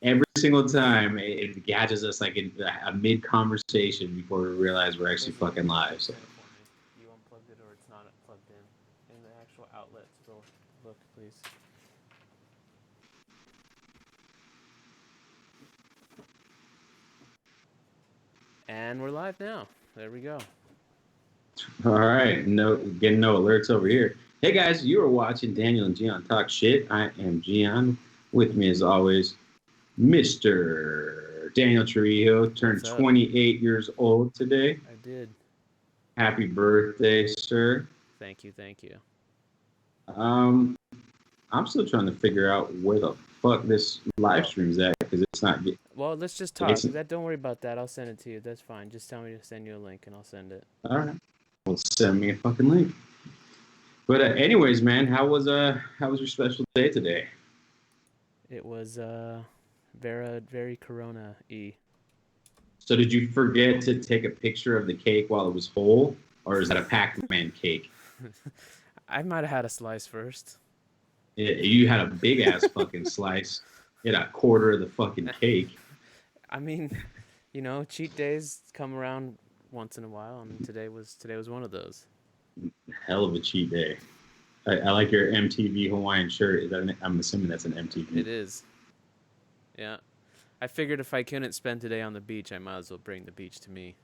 Every single time, it catches us like in a mid conversation before we realize we're actually There's a fucking live. So, disconnect there for me. You unplugged it or it's not plugged in the actual outlet. So look, please. And we're live now. There we go. all right, getting no alerts over here. Hey guys, you are watching Daniel and Gian talk shit. I am Gian. With me, as always, Mr. Daniel Trujillo turned What's up? 28 years old today. I did. Happy birthday, sir. Thank you. Thank you. Um, I'm still trying to figure out where the fuck this live stream's at because it's not. Well, let's just talk. It's Don't worry about that. I'll send it to you. That's fine. Just tell me to send you a link and I'll send it. all right. Well, send me a fucking link. But anyways, man, how was your special day today? It was very Corona-y. So did you forget to take a picture of the cake while it was whole, or is that a Pac-Man cake? I might have had a slice first. You had a big ass fucking slice. You had a quarter of the fucking cake. I mean, cheat days come around once in a while, and today was one of those. Hell of a cheat day. I like your MTV Hawaiian shirt. I'm assuming that's an MTV. It is. Yeah. I figured if I couldn't spend today on the beach, I might as well bring the beach to me.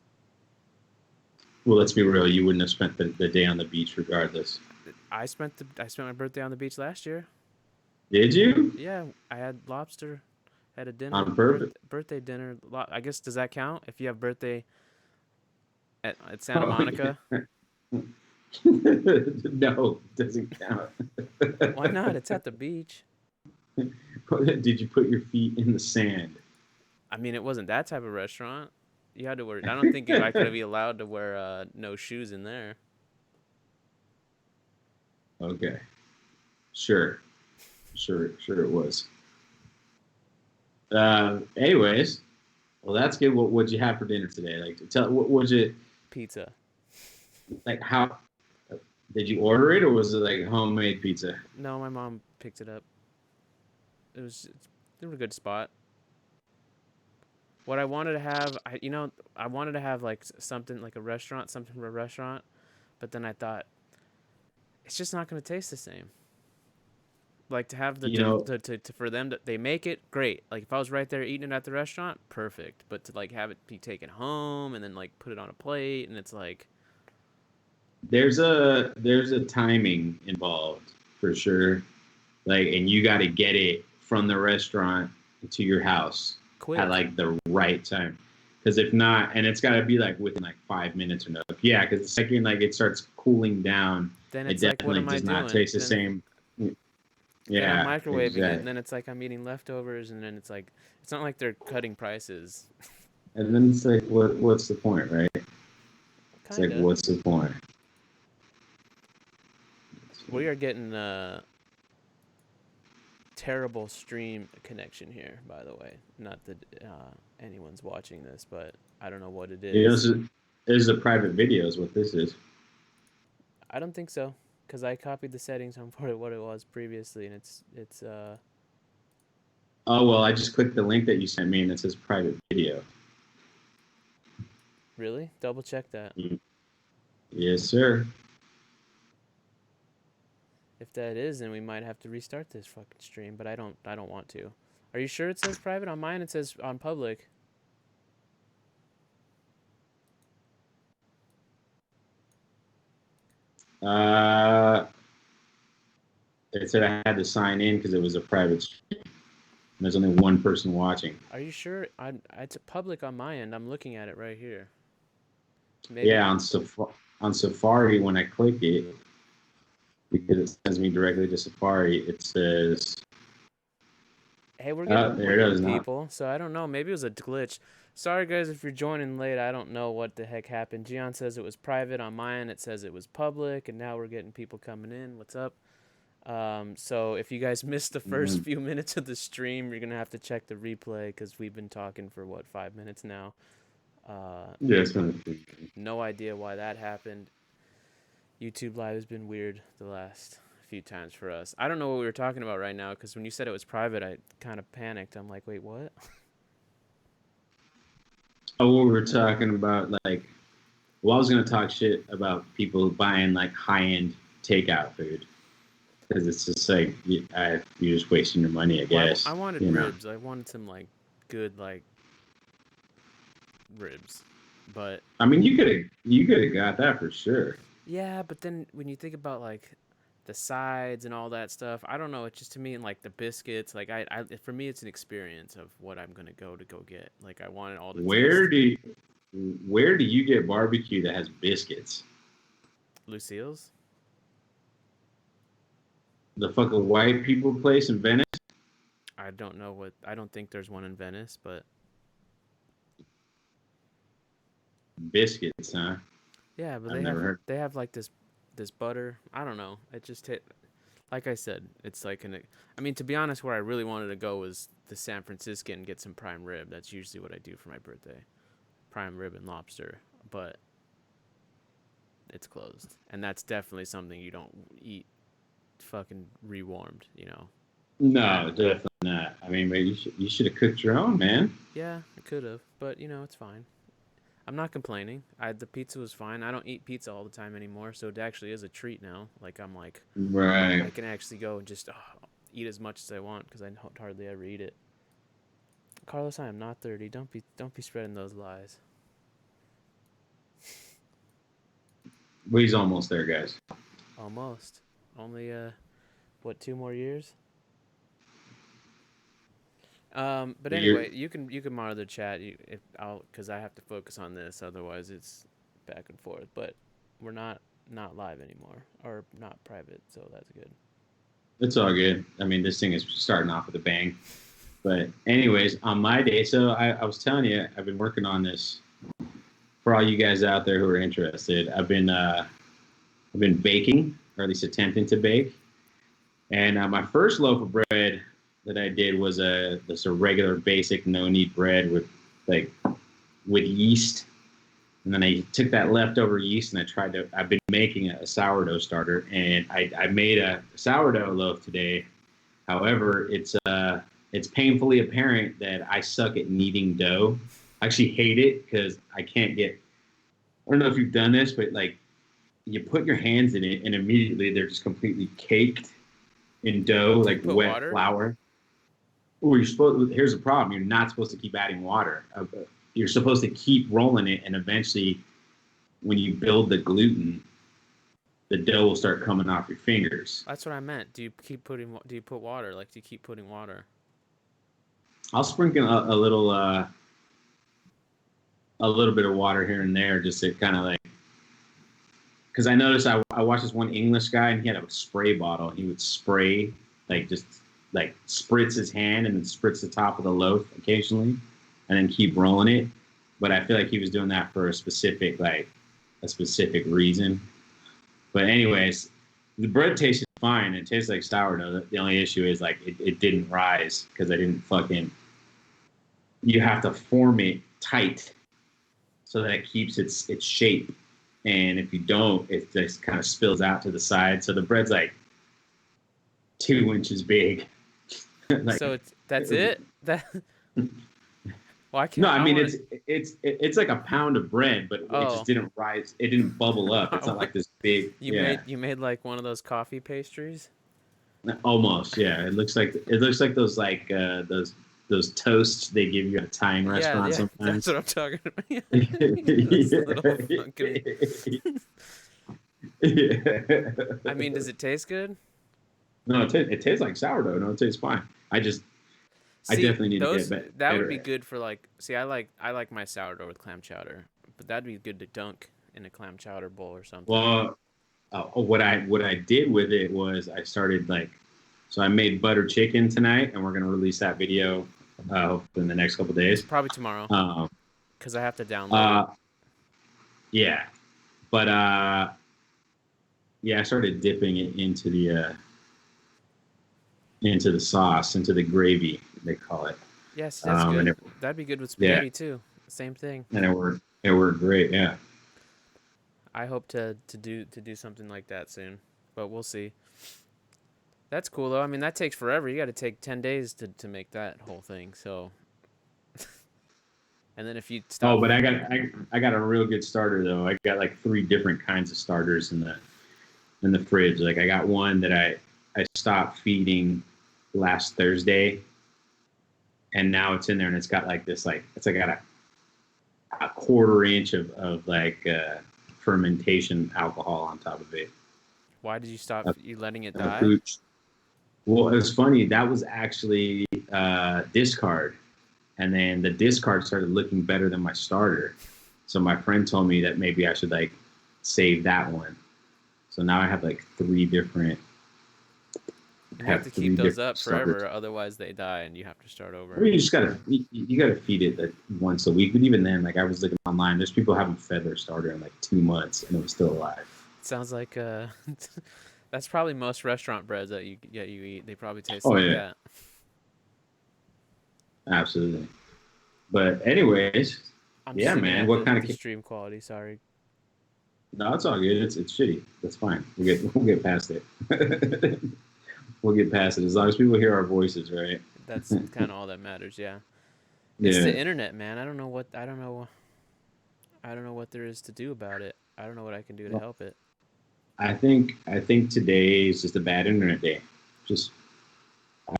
Well, let's be real. You wouldn't have spent the day on the beach regardless. I spent my birthday on the beach last year. Did you? Yeah, I had lobster, had a dinner, On purpose? birthday dinner. I guess, does that count if you have birthday at Santa Monica? No, doesn't count. Why not? It's at the beach. Did you put your feet in the sand? I mean, it wasn't that type of restaurant. You had to wear. I don't think I could be allowed to wear no shoes in there. Okay. Sure it was. Anyways, well, that's good. What'd you have for dinner today? Like, what was it? Pizza. Like, how did you order it, or was it like homemade pizza? No, my mom picked it up. It was a good spot. What I wanted to have, I wanted to have like something like something from a restaurant, but then I thought it's just not going to taste the same. Like, to have for them to they make it great. Like, if I was right there eating it at the restaurant, perfect. But to like have it be taken home and then like put it on a plate, and it's like there's a timing involved for sure. Like, and you got to get it from the restaurant to your house quick at like the right time. Because if not, and it's got to be like within like 5 minutes or no. Yeah, because the second like it starts cooling down, then it it's like, what definitely am I does not doing? taste the same. Then I'm Yeah, microwaving it, exactly. and then it's like I'm eating leftovers, and then it's like it's not like they're cutting prices. And then it's like, what's the point, right? It's like, Kinda. what's the point? We are getting terrible stream connection here, by the way. Not that anyone's watching this, but I don't know what it is. You know, this is a private video is what this is. I don't think so, because I copied the settings on what it was previously, and it's Oh, well, I just clicked the link that you sent me, and it says private video. Really? Double check that. Yes, sir. If that is, then we might have to restart this fucking stream, but I don't want to. Are you sure it says private? On mine it says on public. It said I had to sign in because it was a private stream. And there's only one person watching. Are you sure? It's public on my end. I'm looking at it right here. Maybe. Yeah, on Safari, when I click it, because it sends me directly to Safari, it says... Hey, we're getting people, not. so I don't know. Maybe it was a glitch. Sorry, guys, if you're joining late. I don't know what the heck happened. Gian says it was private. On mine, it says it was public, and now we're getting people coming in. What's up? So if you guys missed the first few minutes of the stream, you're going to have to check the replay because we've been talking for, 5 minutes now. Yeah, it's kind of no idea why that happened. YouTube Live has been weird the last few times for us. I don't know what we were talking about right now because when you said it was private, I kind of panicked. I'm like, wait, what? Oh, we were talking about like, well, I was gonna talk shit about people buying like high-end takeout food because it's just like you're just wasting your money, I guess. I wanted ribs. I wanted some like good like ribs, but I mean, you could have got that for sure. yeah, but then when you think about like the sides and all that stuff, I don't know. It's just to me and like the biscuits. Like for me, it's an experience of what I'm gonna go get. Like I want it all to Where taste. do you, where do you get barbecue that has biscuits? Lucille's. The fucking white people place in Venice? I don't know what. I don't think there's one in Venice, but Biscuits, huh? yeah, but I've never heard. they have like this butter. I don't know. It just like I said, it's like an. I mean, to be honest, where I really wanted to go was the San Franciscan and get some prime rib. That's usually what I do for my birthday, prime rib and lobster. But it's closed, and that's definitely something you don't eat fucking rewarmed. You know. No, definitely not. I mean, but you should have cooked your own, man. Yeah, I could have, but you know, it's fine. I'm not complaining. The pizza was fine. I don't eat pizza all the time anymore, so it actually is a treat now. Like I'm like, I Right. can actually go and just eat as much as I want because I don't hardly ever eat it. Carlos, I am not 30. Don't be spreading those lies. Well, he's almost there, guys. Almost. Only what 2 more years? But You're, anyway, you can monitor the chat. If I'll because I have to focus on this. Otherwise, it's back and forth. But we're not live anymore or not private, so that's good. it's all good. I mean, this thing is starting off with a bang. But anyways, on my day, so I was telling you, I've been working on this for all you guys out there who are interested. I've been baking, or at least attempting to bake. And my first loaf of bread that I did was just a regular basic no knead bread like with yeast. And then I took that leftover yeast and I've been making a sourdough starter, and I made a sourdough loaf today. However, it's painfully apparent that I suck at kneading dough. I actually hate it because I can't get. I don't know if you've done this, but like you put your hands in it and immediately they're just completely caked in dough, Do you like put wet water? flour. Oh, you're supposed. Here's the problem: you're not supposed to keep adding water. You're supposed to keep rolling it, and eventually, when you build the gluten, the dough will start coming off your fingers. That's what I meant. Do you put water? Like, do you keep putting water? I'll sprinkle a little bit of water here and there, just to kind of like, because I noticed I watched this one English guy and he had a spray bottle. He would spray just like spritz his hand and then spritz the top of the loaf occasionally, and then keep rolling it. But I feel like he was doing that for a specific reason. But anyways, the bread tasted fine. It tastes like sourdough. The only issue is like it didn't rise because I didn't fucking. You have to form it tight so that it keeps its shape. And if you don't, it just kind of spills out to the side. So the bread's like 2 inches big. Like, So that's it. That well, I no, can't. I I mean want. it's like a pound of bread, but it just Oh, didn't rise. It didn't bubble up. It's not like this big. Yeah, you made like one of those coffee pastries. almost. Yeah, it looks like those toasts they give you at Italian restaurants Yeah, that's sometimes. what I'm talking about. Yeah. Those little Yeah. fucking. I mean, does it taste good? No, it tastes like sourdough. No, it tastes fine. I See, definitely need to get that would better be at it. good for like. See, I like my sourdough with clam chowder, but that'd be good to dunk in a clam chowder bowl or something. Well, what I did with it was I started so I made butter chicken tonight, and we're gonna release that video in the next couple days. Probably tomorrow, Um, cause I have to download it. uh, yeah, but yeah, I started dipping it into the sauce, into the gravy they call it. Yes, that's And good. it, That'd be good with yeah, spaghetti too. Same thing. and it worked great. Yeah. I hope to do something like that soon, but we'll see. That's cool though. I mean, that takes forever. You got to take 10 days to make that whole thing. So, and then if you stop. Oh, but I got a real good starter though. I got like 3 different kinds of starters in the fridge. Like I got one that I stopped feeding last Thursday, and now it's in there, and it's got like this it's like got a quarter inch of like fermentation alcohol on top of it. Why did you stop? You letting it die? Pooch. Well, it was funny. That was actually discard, and then the discard started looking better than my starter. So my friend told me that maybe I should like save that one. So now I have like 3 different. You have to keep those up forever, otherwise they die and you have to start over. I mean, you gotta feed it like once a week. But even then, like I was looking online, there's people who haven't fed their starter in like 2 months and it was still alive. It sounds like that's probably most restaurant breads that you eat. They probably taste like that. Absolutely. But anyways, man. What kind of stream quality? Sorry. No, it's all good. It's shitty. That's fine. We'll get past it. We'll get past it as long as people hear our voices, right? That's kind of all that matters. Yeah. It's the internet, man. I don't know what there is to do about it. I don't know what I can do to help it. I think today is just a bad internet day. Just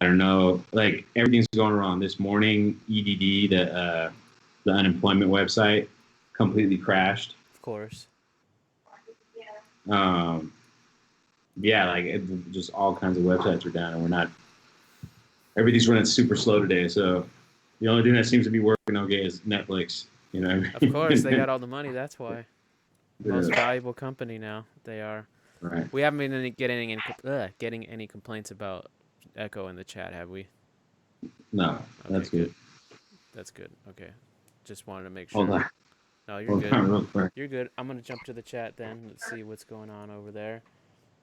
I don't know. Like everything's going wrong. This morning, EDD, the unemployment website, completely crashed. Of course. Like just all kinds of websites are down, and everything's running super slow today. So the only thing that seems to be working okay is Netflix. You know what I mean? Of course, they got all the money. That's why. Most valuable company now. They are. Right. We haven't been getting any complaints about echo in the chat, have we? No, okay, that's good. That's good. Okay. Just wanted to make sure. Hold on. No, you're good. You're good. I'm going to jump to the chat then. Let's see what's going on over there.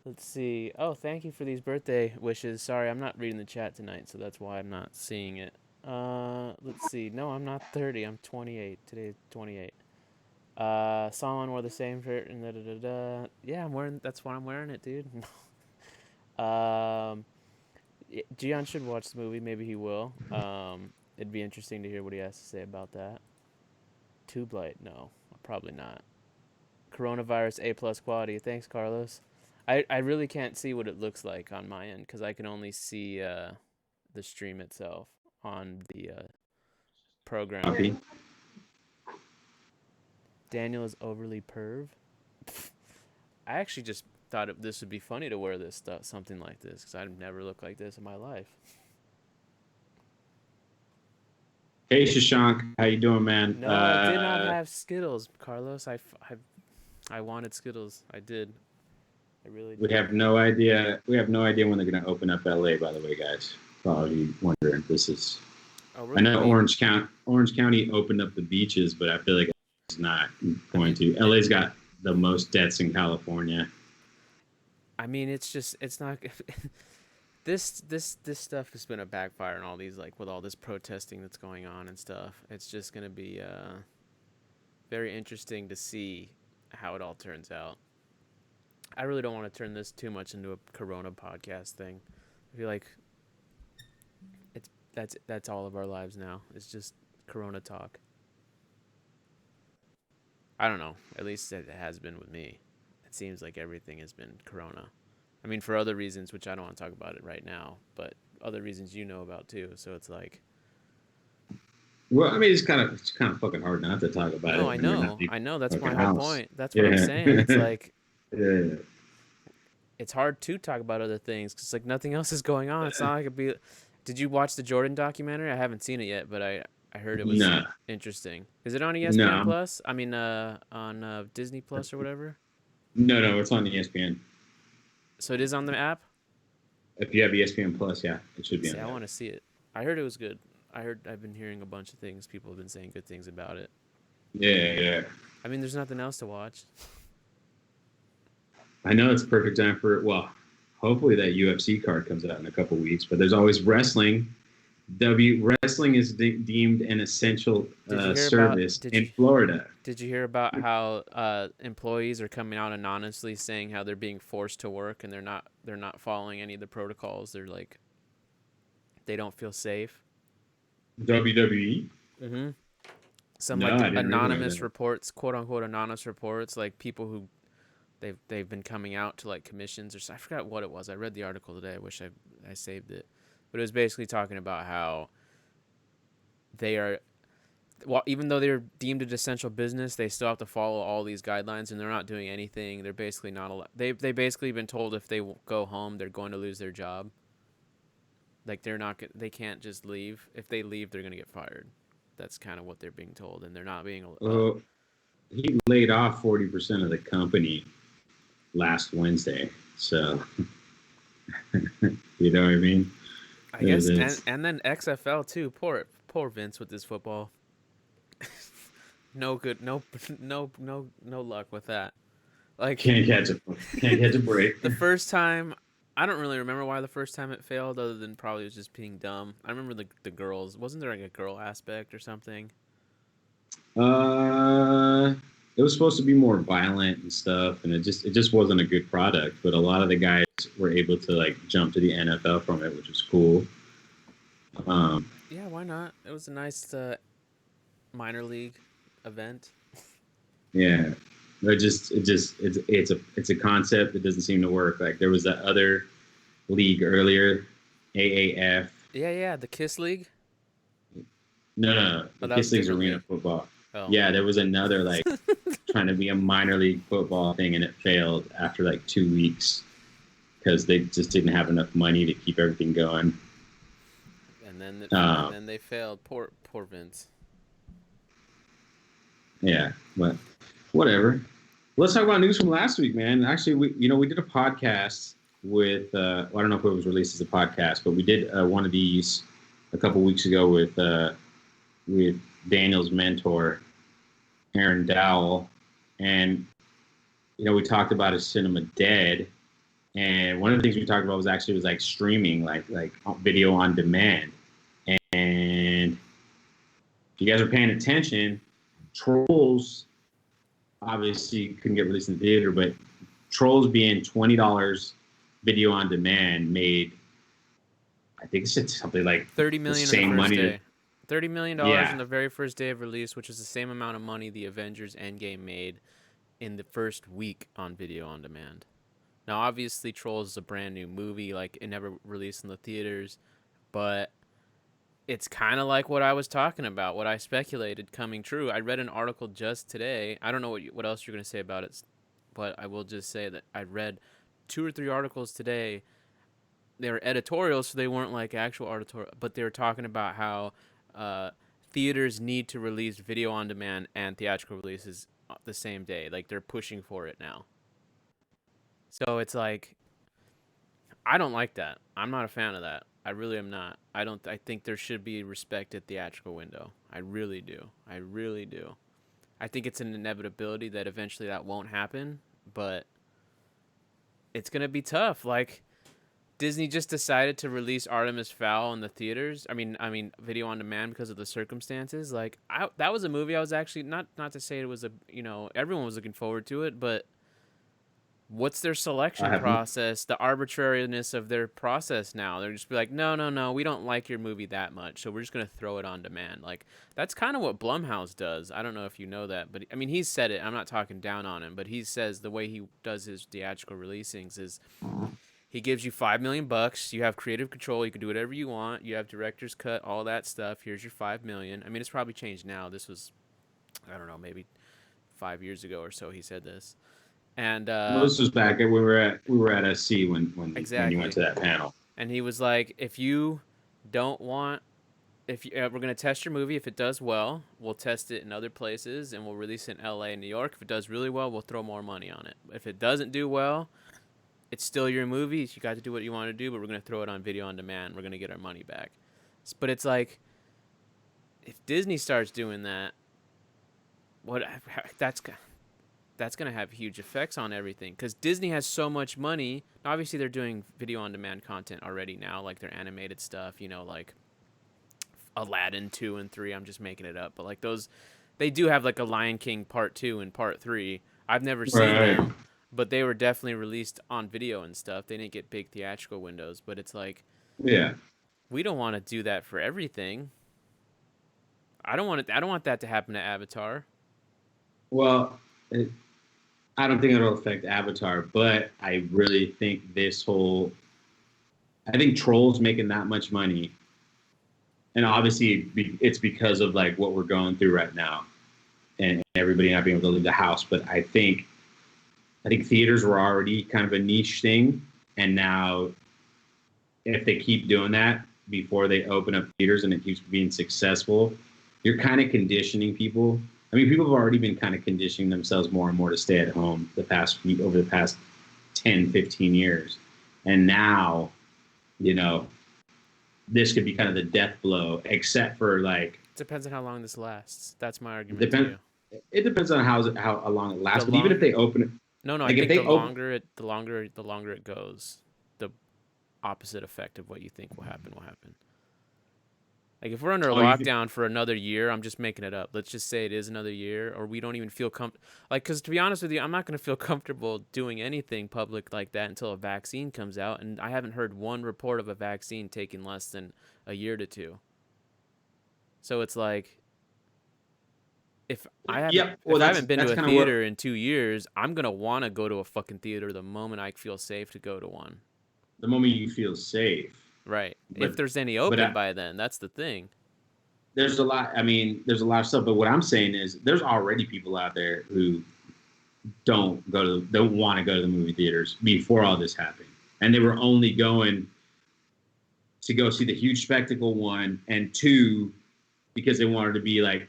Let's see. Oh, thank you for these birthday wishes. Sorry, I'm not reading the chat tonight, so that's why I'm not seeing it. Let's see. No, I'm not 30. I'm 28. Today's 28. Someone wore the same shirt and da-da-da-da. Yeah, that's why I'm wearing it, dude. Gian should watch the movie. Maybe he will. It'd be interesting to hear what he has to say about that. Tube light, no, probably not. Coronavirus A+ quality. Thanks, Carlos. I really can't see what it looks like on my end because I can only see the stream itself on the program. Okay. Daniel is overly perv. I actually just thought this would be funny to wear this stuff, something like this, because I've never looked like this in my life. Hey, Shashank, how you doing, man? No, I did not have Skittles, Carlos. I wanted Skittles. I did. I really did. We have no idea. We have no idea when they're going to open up LA. By the way, guys, probably wondering. This is. Oh, I know Orange County opened up the beaches, but I feel like it's not going to. LA's got the most deaths in California. I mean, it's not. This stuff has been a backfire and all these, like, with all this protesting that's going on and stuff. It's just going to be very interesting to see how it all turns out. I really don't want to turn this too much into a Corona podcast thing. I feel like that's all of our lives now. It's just Corona talk. I don't know. At least it has been with me. It seems like everything has been Corona. I mean, for other reasons, which I don't want to talk about it right now, but other reasons you know about too. So it's like. Well, I mean, it's kind of fucking hard not to talk about it. No, I know. That's my whole point. That's what I'm saying. It's like. Yeah. It's hard to talk about other things because like nothing else is going on. It's not like it'd be. Did you watch the Jordan documentary? I haven't seen it yet, but I heard it was interesting. Is it on ESPN Plus? I mean, on Disney Plus or whatever. No, it's on ESPN. So it is on the app? If you have ESPN Plus, yeah, it should be on. I want to see it. I heard it was good. I've been hearing a bunch of things. People have been saying good things about it. Yeah. I mean, there's nothing else to watch. I know it's a perfect time for, well, hopefully that UFC card comes out in a couple weeks, but there's always wrestling. Wrestling is deemed an essential service in Florida. Did you hear about how employees are coming out anonymously saying how they're being forced to work and they're not following any of the protocols? They're like they don't feel safe. WWE? Mm-hmm. Some No, like I didn't read about anonymous that. reports, quote unquote anonymous reports, like people who they've been coming out to like commissions or I forgot what it was. I read the article today. I wish I saved it, but it was basically talking about how they are well, even though they're deemed an essential business, they still have to follow all these guidelines, and they're not doing anything. They're basically not allowed. They basically been told if they go home, they're going to lose their job. Like they're not. They can't just leave. If they leave, they're gonna get fired. That's kind of what they're being told, and they're not being. Well, he laid off 40% of the company last Wednesday. So, you know what I mean? I guess, and then XFL too. Poor Vince with his football. No good. No luck with that. Like Can't catch a break. the first time, I don't really remember why the first time it failed, other than probably it was just being dumb. I remember the girls. Wasn't there like a girl aspect or something? Uh, it was supposed to be more violent and stuff, and it just wasn't a good product. But a lot of the guys were able to like jump to the NFL from it, which was cool. Um, Yeah, why not? It was a nice minor league event. yeah, it's a concept that doesn't seem to work. Like there was that other league earlier, AAF. Yeah, the Kiss League. No, Oh, the that was Kiss a League's different arena league. football. Oh, Yeah, there was another like trying to be a minor league football thing, and it failed after like 2 weeks because they just didn't have enough money to keep everything going. and then they failed. Poor Vince. Yeah, but whatever. Let's talk about news from last week, man. Actually, we did a podcast with I don't know if it was released as a podcast, but we did one of these a couple weeks ago with Daniel's mentor, Aaron Dowell, and we talked about his Cinema Dead, and one of the things we talked about was like streaming, like video on demand, and if you guys are paying attention, Trolls obviously couldn't get released in the theater, but Trolls being $20 video on demand made, I think it's something like 30 the million in the same first money. day. $30 million in Yeah, the very first day of release, which is the same amount of money the Avengers Endgame made in the first week on video on demand. Now, obviously, Trolls is a brand new movie, like it never released in the theaters, but it's kind of like what I was talking about, what I speculated coming true. I read an article just today. I don't know what else you're going to say about it, but I will just say that I read 2 or 3 articles today. They were editorials, so they weren't like actual editorial, but they were talking about how theaters need to release video on demand and theatrical releases the same day. Like they're pushing for it now. So it's like I don't like that. I'm not a fan of that. I really am not. I think there should be respect at theatrical window. I really do. I really do. I think it's an inevitability that eventually that won't happen, but it's going to be tough. Like Disney just decided to release Artemis Fowl in the theaters. I mean, video on demand because of the circumstances. Like, that was a movie I was actually not to say it was everyone was looking forward to it, but what's their I selection haven't. process? The arbitrariness of their process now. They're just be like, no, we don't like your movie that much, so we're just gonna throw it on demand. Like that's kind of what Blumhouse does. I don't know if you know that, but I mean, he's said it. I'm not talking down on him, but he says the way he does his theatrical releasings is he gives you $5 million. You have creative control. You can do whatever you want. You have director's cut, all that stuff. Here's your $5 million. I mean, it's probably changed now. This was, I don't know, maybe 5 years ago or so. He said this, and Well, this was back at we were at SC when you went exactly. to that panel. And he was like, if you don't want, if you, we're gonna test your movie. If it does well, we'll test it in other places, and we'll release it in L.A. and New York. If it does really well, we'll throw more money on it. If it doesn't do well, it's still your movie. You got to do what you want to do, but we're going to throw it on video on demand. We're going to get our money back. But it's like, if Disney starts doing that, what that's going to have huge effects on everything because Disney has so much money. Obviously, they're doing video on demand content already now, like their animated stuff, like Aladdin 2 and 3. I'm just making it up, but like those They do have like a Lion King Part 2 and Part 3. I've never seen Right. them, but they were definitely released on video and stuff. They didn't get big theatrical windows, but it's like, Yeah. we don't want to do that for everything. I don't want it. I don't want that to happen to Avatar. Well, I don't think it'll affect Avatar, but I really think I think Trolls making that much money, and obviously it's because of like what we're going through right now, and everybody not being able to leave the house. But I think theaters were already kind of a niche thing, and now if they keep doing that before they open up theaters and it keeps being successful, you're kind of conditioning people. I mean, people have already been kind of conditioning themselves more and more to stay at home over the past 10, 15 years. And now, this could be kind of the death blow, except for like, Depends on how long this lasts. That's my argument to depend, you. it depends on how long it lasts. The But even if they open it, No, I like if think they open, the longer it goes, the opposite effect of what you think will happen will happen. Like if we're under lockdown for another year, I'm just making it up. Let's just say it is another year, or we don't even feel because to be honest with you, I'm not going to feel comfortable doing anything public like that until a vaccine comes out, and I haven't heard one report of a vaccine taking less than a year to two. So it's like, if I haven't been to a theater in 2 years, I'm gonna want to go to a fucking theater the moment I feel safe to go to one. the moment you feel safe. Right. If there's any open by then, that's the thing. There's a lot. I mean, there's a lot of stuff. But what I'm saying is, there's already people out there who don't want to go to the movie theaters before all this happened, and they were only going to go see the huge spectacle, one, and two, because they wanted to be like,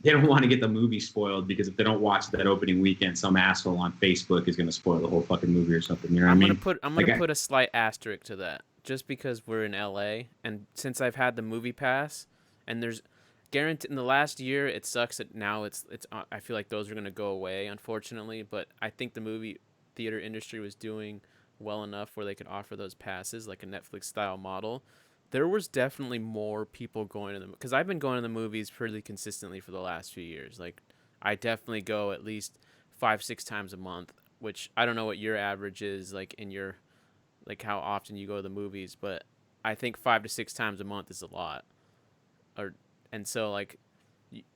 they don't want to get the movie spoiled, because if they don't watch that opening weekend, some asshole on Facebook is going to spoil the whole fucking movie or something. You know what I mean? I'm gonna put a slight asterisk to that, just because we're in LA, and since I've had the movie pass, and there's guaranteed in the last year, it sucks that now it's I feel like those are gonna go away, unfortunately. But I think the movie theater industry was doing well enough where they could offer those passes, like a Netflix style model. There was definitely more people going to them, because I've been going to the movies pretty consistently for the last few years. Like, I definitely go at least 5-6 times a month, which I don't know what your average is, like in your, like how often you go to the movies, but I think 5 to 6 times a month is a lot. And so like,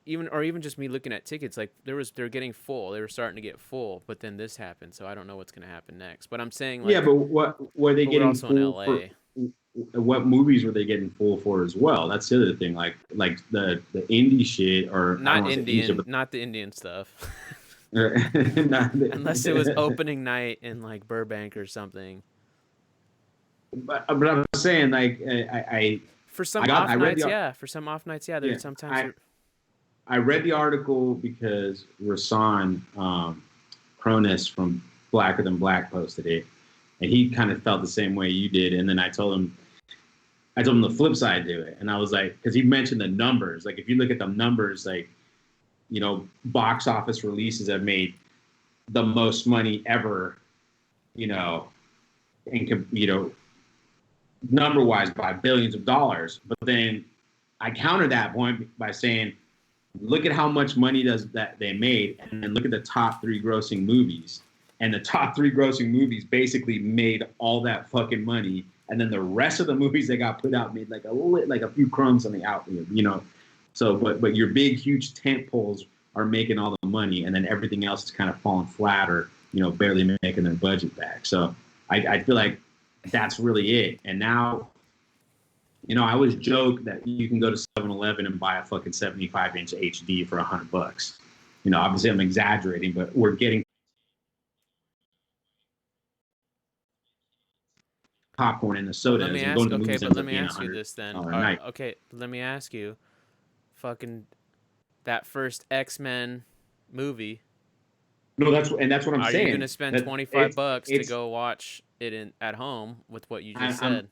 even just me looking at tickets, like they're getting full. They were starting to get full, but then this happened, so I don't know what's gonna happen next. But I'm saying, like, yeah, but what were they getting also in LA? for? What movies were they getting full for as well? That's the other thing. Like the indie shit, or not the Indian stuff. Unless it was opening night in like Burbank or something. But I'm saying, like, for some off nights, there's sometimes. I read the article because Rasan Cronus from Blacker Than Black posted it, and he kind of felt the same way you did. And then I told him the flip side to it, and I was like, because he mentioned the numbers. Like, if you look at the numbers, like, box office releases have made the most money ever, and number wise by billions of dollars. But then I counter that point by saying, look at how much money that they made, and then look at the top 3 grossing movies. And the top 3 grossing movies basically made all that fucking money, and then the rest of the movies that got put out made like a few crumbs on the out, So, but your big, huge tent poles are making all the money, and then everything else is kind of falling flat, or barely making their budget back. So, I feel like that's really it. And now, I always joke that you can go to 7-Eleven and buy a fucking 75-inch HD for $100. Obviously I'm exaggerating, but we're getting popcorn and the sodas. Let me ask you this then. Okay, let me ask you, fucking that first X-Men movie. No, that's what I'm saying. Are you gonna spend $25 to go watch it at home with what you just said?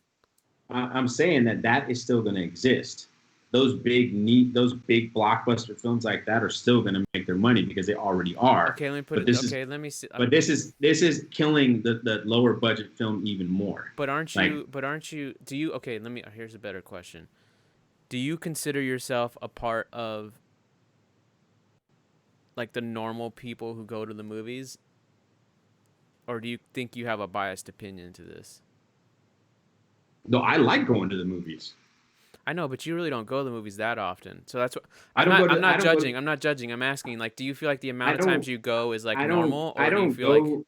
I'm saying that is still going to exist. Those big blockbuster films like that are still going to make their money because they already are. Okay, let me see. But this is killing the lower budget film even more. But aren't you? Do you? Okay, here's a better question. Do you consider yourself a part of like the normal people who go to the movies, or do you think you have a biased opinion to this? No, I like going to the movies. I know, but you really don't go to the movies that often. So that's what I I'm don't not. go I'm to. I not don't go. judging. I'm not judging. I'm asking. Like, do you feel like the I amount of times don't. you go is like I don't. normal, I or do you don't feel like go.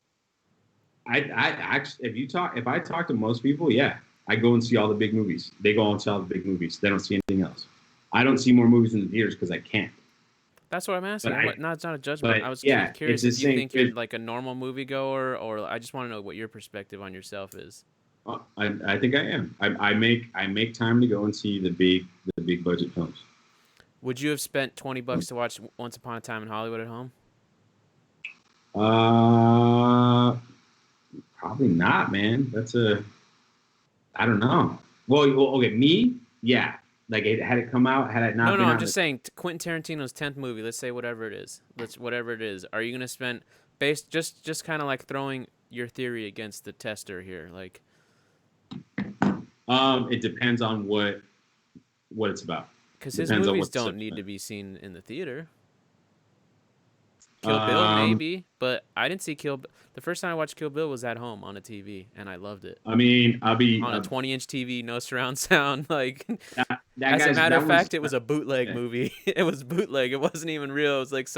I actually, if I talk to most people, yeah, I go and see all the big movies. They go and see all the big movies. They don't see anything else. I don't see more movies in the theaters because I can't. that's what I'm But asking? I. What? No, it's not a judgment. But I was yeah, it's curious the if you same. think you're like a normal moviegoer, or I just want to know what your perspective on yourself is. I think I am. I make time to go and see the big budget films. Would you have spent $20 to watch Once Upon a Time in Hollywood at home? Uh, Probably not, man. I don't know. Okay, me, yeah. Like had it come out, had it No, not no, been I'm out. just saying Quentin Tarantino's 10th movie, let's say whatever it is. Whatever it is. Are you going to spend based just kind of like throwing your theory against the tester here, like It depends on what it's about. cuz his Depends on movies what the don't need to subject. be seen in the theater. Kill Bill Um, maybe, but I didn't see the first time I watched Kill Bill was at home on a TV and I loved it. I mean, I'll be On a 20-inch TV, no surround sound, like that as a guy's matter of that was fact, it was a bootleg yeah. movie. It was bootleg. It wasn't even real. It was like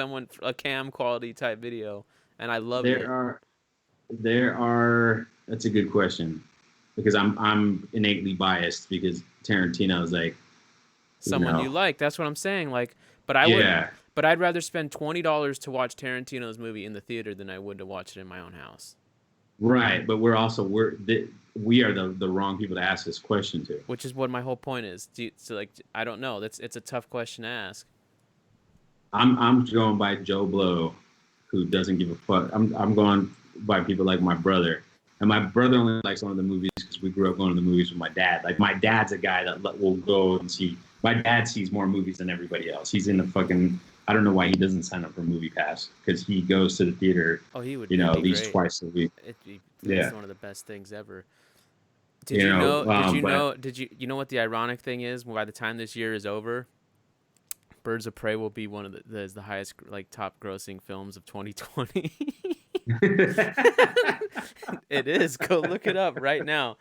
a cam quality type video, and I loved There it. are there are. That's a good question because I'm innately biased because Tarantino is like you Someone you know like. That's what I'm saying. Like, but I would, yeah. but I'd rather spend $20 to watch Tarantino's movie in the theater than I would to watch it in my own house. Right, but we are the wrong people to ask this question to. Which is what my whole point is. So like, I don't know. It's a tough question to ask. I'm going by Joe Blow, who doesn't give a fuck. I'm going by people like my brother, and my brother only likes one of the movies because we grew up going to the movies with my dad. Like my dad's a guy that will go and see. My dad sees more movies than everybody else. He's in the fucking. I don't know why he doesn't sign up for Movie Pass because he goes to the theater, Oh, he would. at It'd be least great. twice a week. It's Yeah, one of the best things ever. Did you know? but Did you know what the ironic thing is? By the time this year is over, Birds of Prey will be one of the highest like top grossing films of 2020. It is. Go look it up right now.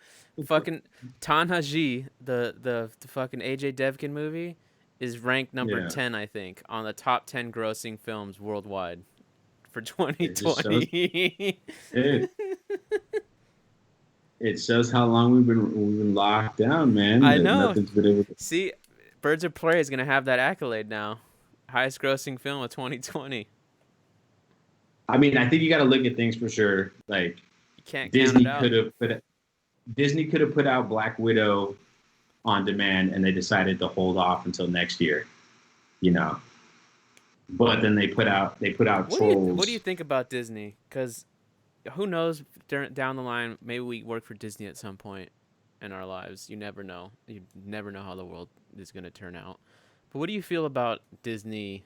Fucking Tanhaji, the fucking AJ Devkin movie, is ranked number yeah, 10, I think, on the top 10 grossing films worldwide for it just shows 2020. it. It shows how long we've been locked down, man. I That know. nothing's been able to. See, Birds of Prey is gonna have that accolade now. Highest grossing film of 2020. I mean, I think you got to look at things for sure. Like You can't count Disney it out. could have put out Black Widow on demand, and they decided to hold off until next year. You know, but then they put out Trolls. What do you think about Disney? Because who knows, down the line, maybe we work for Disney at some point in our lives. You never know. You never know how the world is going to turn out. But what do you feel about Disney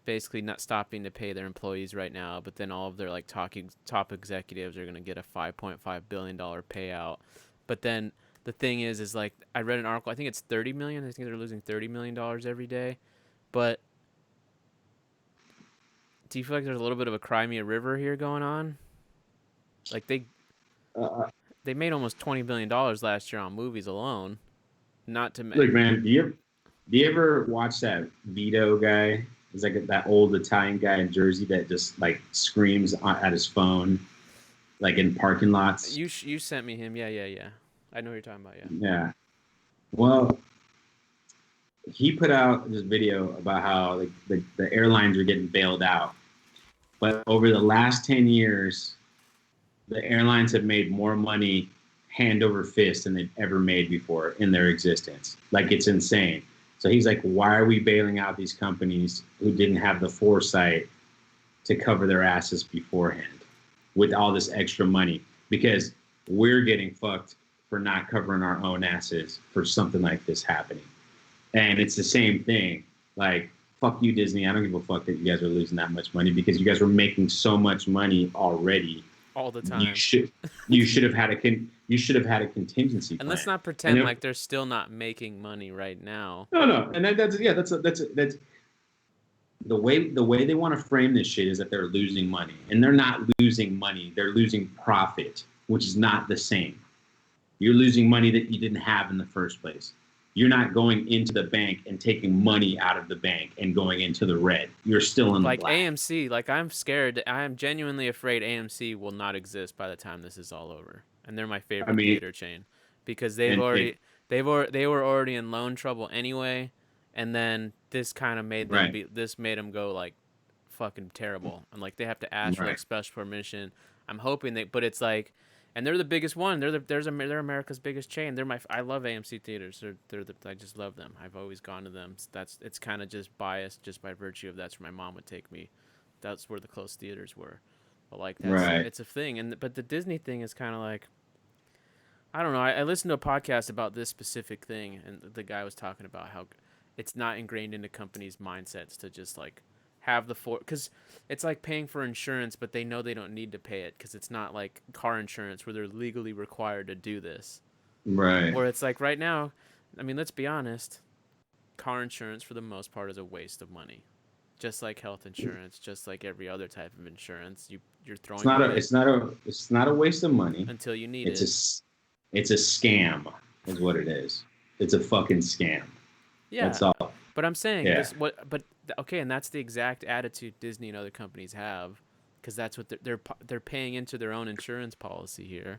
basically not stopping to pay their employees right now, but then all of their like top executives are going to get a $5.5 billion payout? But then the thing is like I read an article, I think it's 30 million. I think they're losing $30 million every day. But do you feel like there's a little bit of a Cry Me a River here going on? Like Uh, they made almost $20 billion last year on movies alone. Not to Look, man, do you ever watch that Vito guy? He's like that old Italian guy in Jersey that just like screams at his phone, like in parking lots. you sent me him. Yeah. I know what you're talking about. Yeah. Yeah. Well, he put out this video about how like the airlines are getting bailed out, but over the last 10 years, the airlines have made more money hand over fist than they've ever made before in their existence. Like it's insane. So he's like, why are we bailing out these companies who didn't have the foresight to cover their asses beforehand with all this extra money? Because we're getting fucked for not covering our own asses for something like this happening. And it's the same thing. Like, fuck you, Disney. I don't give a fuck that you guys are losing that much money because you guys were making so much money already. All the time. You should have had a contingency plan. And let's not pretend like they're still not making money right now. No, and that's the way they want to frame this shit is that they're losing money, and they're not losing money. They're losing profit, which is not the same. You're losing money that you didn't have in the first place. You're not going into the bank and taking money out of the bank and going into the red. You're still in the Like black. AMC, like I'm scared. I am genuinely afraid AMC will not exist by the time this is all over. And they're my favorite theater chain because they were already in loan trouble anyway, and then this kind of made them made them go like fucking terrible, and like they have to ask for like special permission. I'm hoping but it's like, and they're the biggest one. They're America's biggest chain. I love AMC theaters. I just love them. I've always gone to them. It's kind of just biased just by virtue of that's where my mom would take me. That's where the close theaters were. But like it's a thing. But the Disney thing is kind of like, I don't know. I listened to a podcast about this specific thing, and the guy was talking about how it's not ingrained into companies' mindsets to just like have because it's like paying for insurance, but they know they don't need to pay it because it's not like car insurance where they're legally required to do this. Right. Or it's like right now, I mean, let's be honest, car insurance for the most part is a waste of money. Just like health insurance, just like every other type of insurance, you're throwing. It's not a waste of money until you need it. It's a scam, is what it is. It's a fucking scam. Yeah. That's all. But I'm saying okay, and that's the exact attitude Disney and other companies have, because that's what they're paying into their own insurance policy here,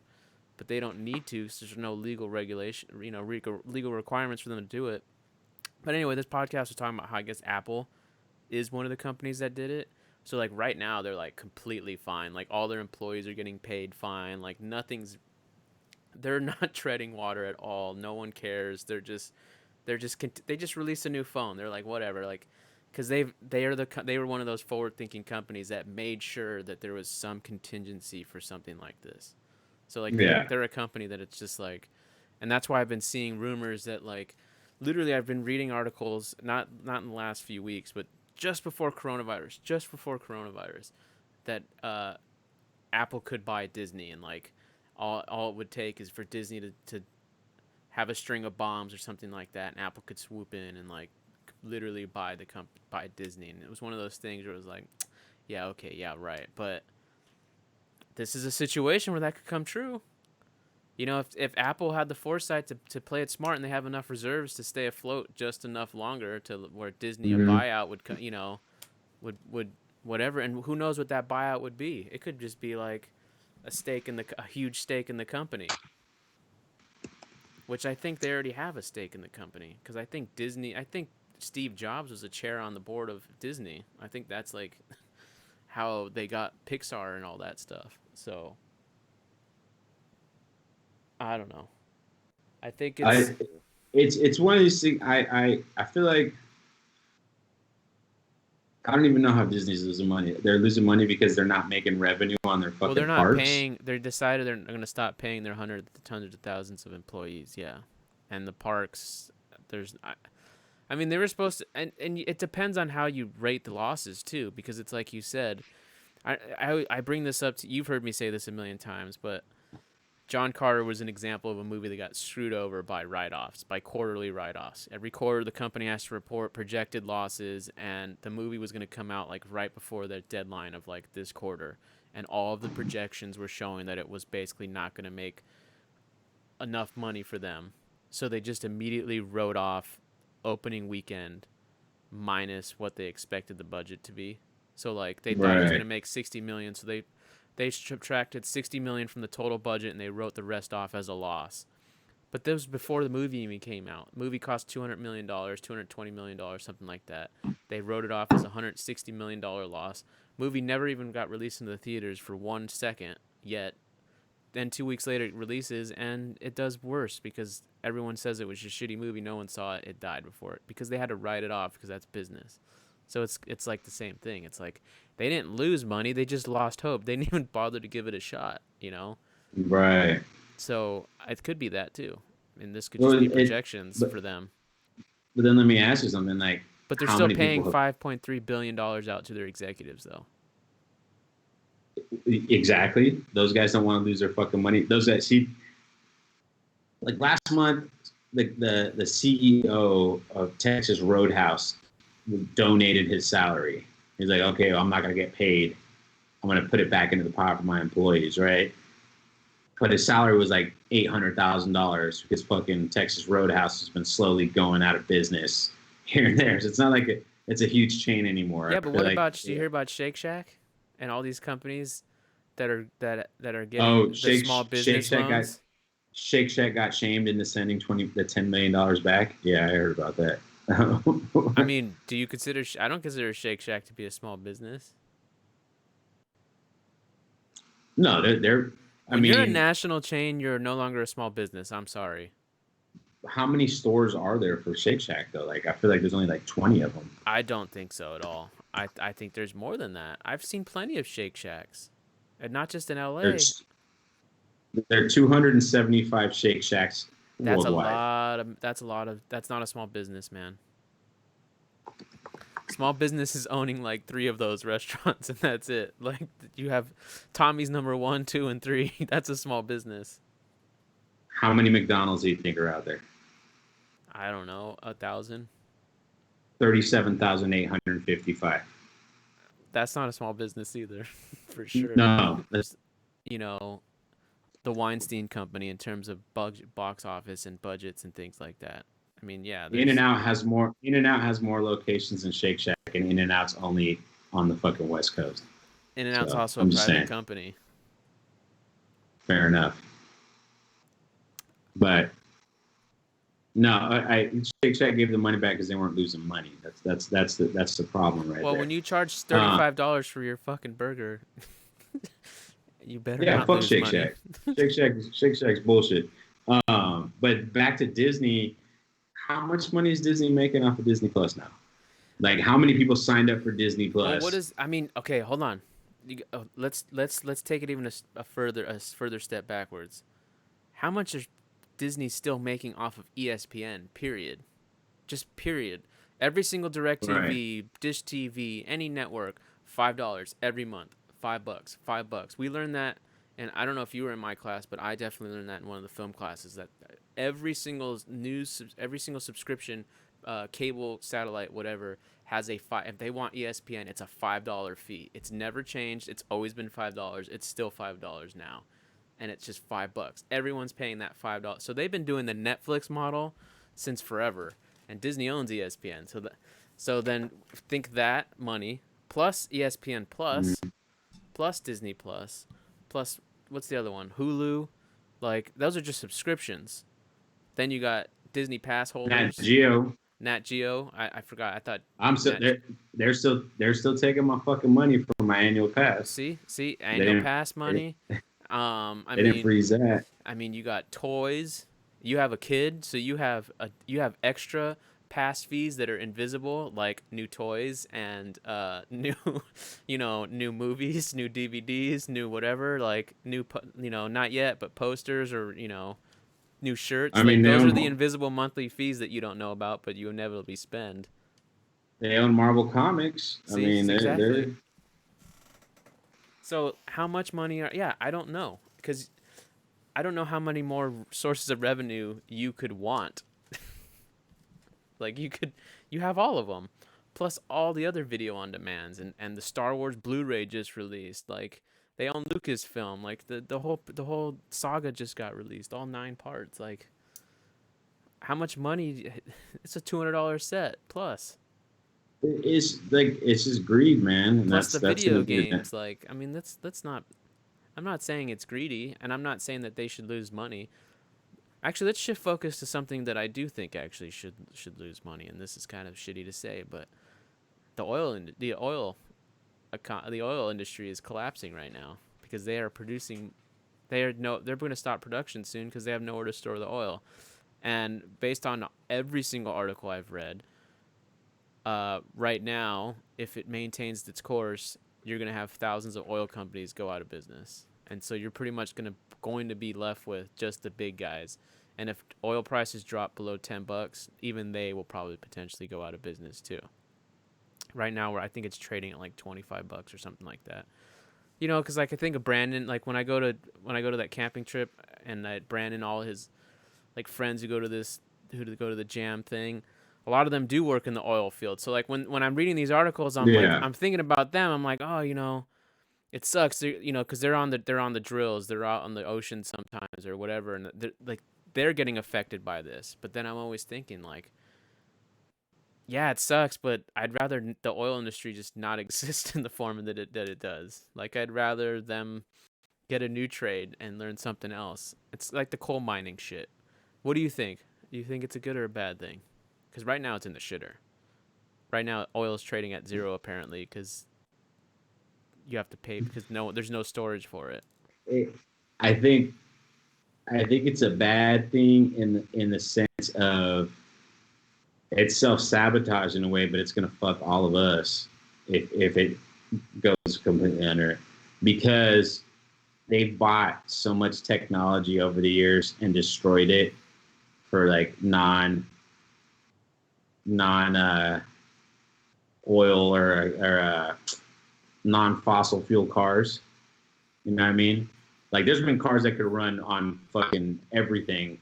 but they don't need to. So there's no legal regulation, legal requirements for them to do it. But anyway, this podcast was talking about how I guess Apple is one of the companies that did it. So like right now they're like completely fine. Like all their employees are getting paid fine. Like they're not treading water at all. No one cares. They just released a new phone. They're like, whatever, like, because they were one of those forward-thinking companies that made sure that there was some contingency for something like this. So like they're a company that it's just like, and that's why I've been seeing rumors that like, literally I've been reading articles not in the last few weeks, but just before coronavirus, that Apple could buy Disney, and like all it would take is for Disney to have a string of bombs or something like that, and Apple could swoop in and like literally buy Disney. And it was one of those things where it was like, yeah, okay, yeah, right. But this is a situation where that could come true. You know, if Apple had the foresight to play it smart and they have enough reserves to stay afloat just enough longer to where Disney a buyout would whatever, and who knows what that buyout would be. It could just be like a huge stake in the company. Which I think they already have a stake in the company, because I think Steve Jobs was a chair on the board of Disney. I think that's like how they got Pixar and all that stuff. So I don't know. I think it's one of these things. I feel like I don't even know how Disney's losing money. They're losing money because they're not making revenue on their fucking parks. Well, they're not paying. They decided they're going to stop paying their hundreds of thousands of employees. Yeah, and the parks. I mean, they were supposed to, and it depends on how you rate the losses too, because it's like you said. I bring this up to you've heard me say this a million times, but John Carter was an example of a movie that got screwed over by write-offs, by quarterly write-offs. Every quarter, the company has to report projected losses, and the movie was going to come out like right before the deadline of like this quarter, and all of the projections were showing that it was basically not going to make enough money for them. So they just immediately wrote off opening weekend minus what they expected the budget to be. So like they thought it was going to make $60 million, so they subtracted $60 million from the total budget, and they wrote the rest off as a loss. But this was before the movie even came out. The movie cost $200 million, $220 million, something like that. They wrote it off as a $160 million loss. Movie never even got released into the theaters for 1 second yet. Then 2 weeks later it releases, and it does worse because everyone says it was a shitty movie. No one saw it. It died before it because they had to write it off because that's business. So it's like the same thing. It's like they didn't lose money. They just lost hope. They didn't even bother to give it a shot, you know? Right. So it could be that too. And this could just be projections for them. But then let me ask you something. Like, but they're still paying $5.3 billion out to their executives, though. Exactly. Those guys don't want to lose their fucking money. Those guys, see, like last month, the CEO of Texas Roadhouse donated his salary. He's like, okay, well, I'm not gonna get paid. I'm gonna put it back into the pot for my employees, right? But his salary was like $800,000 because fucking Texas Roadhouse has been slowly going out of business here and there. So it's not like it's a huge chain anymore. Yeah, but what like, about, do you hear about Shake Shack and all these companies that are getting oh, the small business loans? Shake Shack got shamed into sending the $10 million back. Yeah, I heard about that. I mean, do you consider? I don't consider Shake Shack to be a small business. No, they're. I When mean, you're a national chain, you're no longer a small business. I'm sorry. how many stores are there for Shake Shack though? Like, I feel like there's only like 20 of them. I don't think so at all. I think there's more than that. I've seen plenty of Shake Shacks, and not just in LA. There are 275 Shake Shacks That's a worldwide. lot of. That's a lot of. That's not a small business, man. Small business is owning like 3 of those restaurants, and that's it. Like, you have Tommy's number 1, 2, and 3. That's a small business. How many McDonald's do you think are out there? I don't know, 1,000. 37,855. That's not a small business either, for sure. No, You know, the Weinstein Company in terms of box office and budgets and things like that. I mean, yeah, there's In-N-Out has more. In-N-Out has more locations than Shake Shack, and In-N-Out's only on the fucking West Coast. In-N-Out's So also a I'm just private saying. company. Fair enough. But no, Shake Shack gave the money back because they weren't losing money. That's the problem right Well, there. when you charge $35 for your fucking burger, you better Yeah, not fuck lose Shake money. Shack. Shake Shack's bullshit. But back to Disney. How much money is Disney making off of Disney Plus now? Like, how many people signed up for Disney Plus? Well, what is? I mean, okay, hold on. Let's take it even a further step backwards. How much is Disney still making off of ESPN? Period. Just period. Every single Right. DirecTV, Dish TV, any network, $5 every month. $5, $5. We learned that, and I don't know if you were in my class, but I definitely learned that in one of the film classes. That every single subscription, cable, satellite, whatever, has a five. If they want ESPN, it's a $5 fee. It's never changed. It's always been $5. It's still $5 now, and it's just $5. Everyone's paying that $5. So they've been doing the Netflix model since forever, and Disney owns ESPN. So then think that money plus ESPN Plus, plus Disney Plus, plus what's the other one? Hulu. Like, those are just subscriptions. Then you got Disney Pass holders. Nat Geo. I forgot. I thought I'm still they're still taking my fucking money for my annual pass. See, annual pass money. I they didn't freeze that. I mean, you got toys. You have a kid, so you have extra pass fees that are invisible, like new toys and new new movies, new DVDs, new whatever, like new not yet, but posters, or new shirts. I mean, those are the invisible monthly fees that you don't know about, but you inevitably spend. They own Marvel Comics. See, I mean, exactly. they're... So how much money I don't know, because I don't know how many more sources of revenue you could want. Like, you have all of them, plus all the other video on demands, and the Star Wars Blu-ray just released. Like, they own Lucasfilm. Like, the whole saga just got released, all 9 parts. Like, how much money? It's a $200 set plus. It's just greed, man. And Plus the video games. Like, I mean, that's not. I'm not saying it's greedy, and I'm not saying that they should lose money. Actually, let's shift focus to something that I do think actually should lose money, and this is kind of shitty to say, but the oil industry is collapsing right now because they are producing. They're going to stop production soon because they have nowhere to store the oil, and based on every single article I've read, right now, if it maintains its course, you're going to have thousands of oil companies go out of business. And so you're pretty much going to be left with just the big guys. And if oil prices drop below $10, even they will probably potentially go out of business too. Right now, where I think it's trading at like $25 or something like that. Because like I think of Brandon, like when I go to that camping trip, and Brandon, all his like friends who go to the Jam thing, a lot of them do work in the oil field. So like when I'm reading these articles, Yeah. I'm thinking about them. I'm like, oh, it sucks, because they're on the drills, they're out on the ocean sometimes or whatever, and they're getting affected by this. But then I'm always thinking like, yeah, it sucks, but I'd rather the oil industry just not exist in the form that it does. Like I'd rather them get a new trade and learn something else. It's like the coal mining shit. What do you think? Do you think it's a good or a bad thing? Because right now it's in the shitter. Right now oil is trading at zero apparently because you have to pay because there's no storage for it. I think it's a bad thing in the sense of it's self-sabotage in a way, but it's going to fuck all of us if it goes completely under, because they've bought so much technology over the years and destroyed it for like non oil or non fossil fuel cars. You know what I mean? Like there's been cars that could run on fucking everything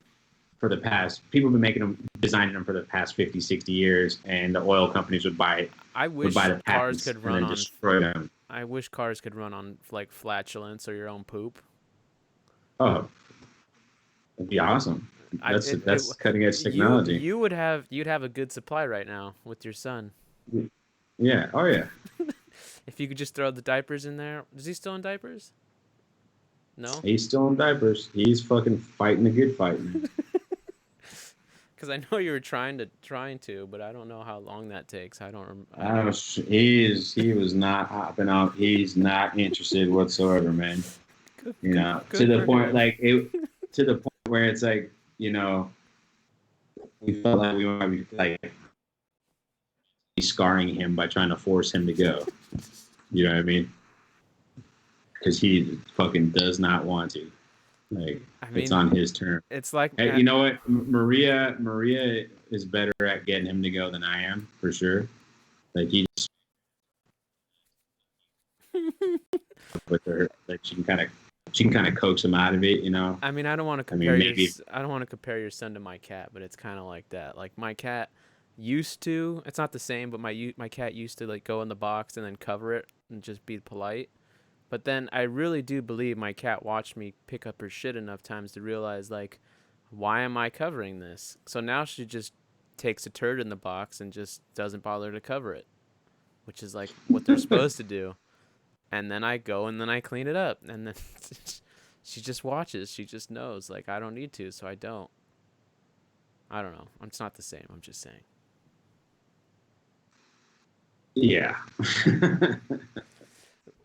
for the past, people have been making them, designing them for the past 50, 60 years, and the oil companies would buy the patents and then destroy them. I wish cars could run on like flatulence or your own poop. Oh, that'd be awesome. That's cutting edge technology. You'd have a good supply right now with your son. Yeah. Oh yeah. If you could just throw the diapers in there. Is he still in diapers? No. He's still in diapers. He's fucking fighting the good fight. Because I know you were trying to, but I don't know how long that takes. I don't. He was not hopping out. He's not interested whatsoever, man. To the point, to the point where it's like, we felt like we might be like scarring him by trying to force him to go. You know what I mean? Because he fucking does not want to. It's on his term. It's like, hey, you know what? Maria is better at getting him to go than I am, for sure. Like he just with her, like she can kind of coax him out of it, I mean, I don't want to compare I don't want to compare your son to my cat, but it's kind of like that. Like my cat used to. It's not the same, but my cat used to like go in the box and then cover it and just be polite. But then I really do believe my cat watched me pick up her shit enough times to realize, like, why am I covering this? So now she just takes a turd in the box and just doesn't bother to cover it, which is like what they're supposed to do. And then I go and then I clean it up. And then she just watches. She just knows, like, I don't need to, so I don't. I don't know. It's not the same. I'm just saying. Yeah.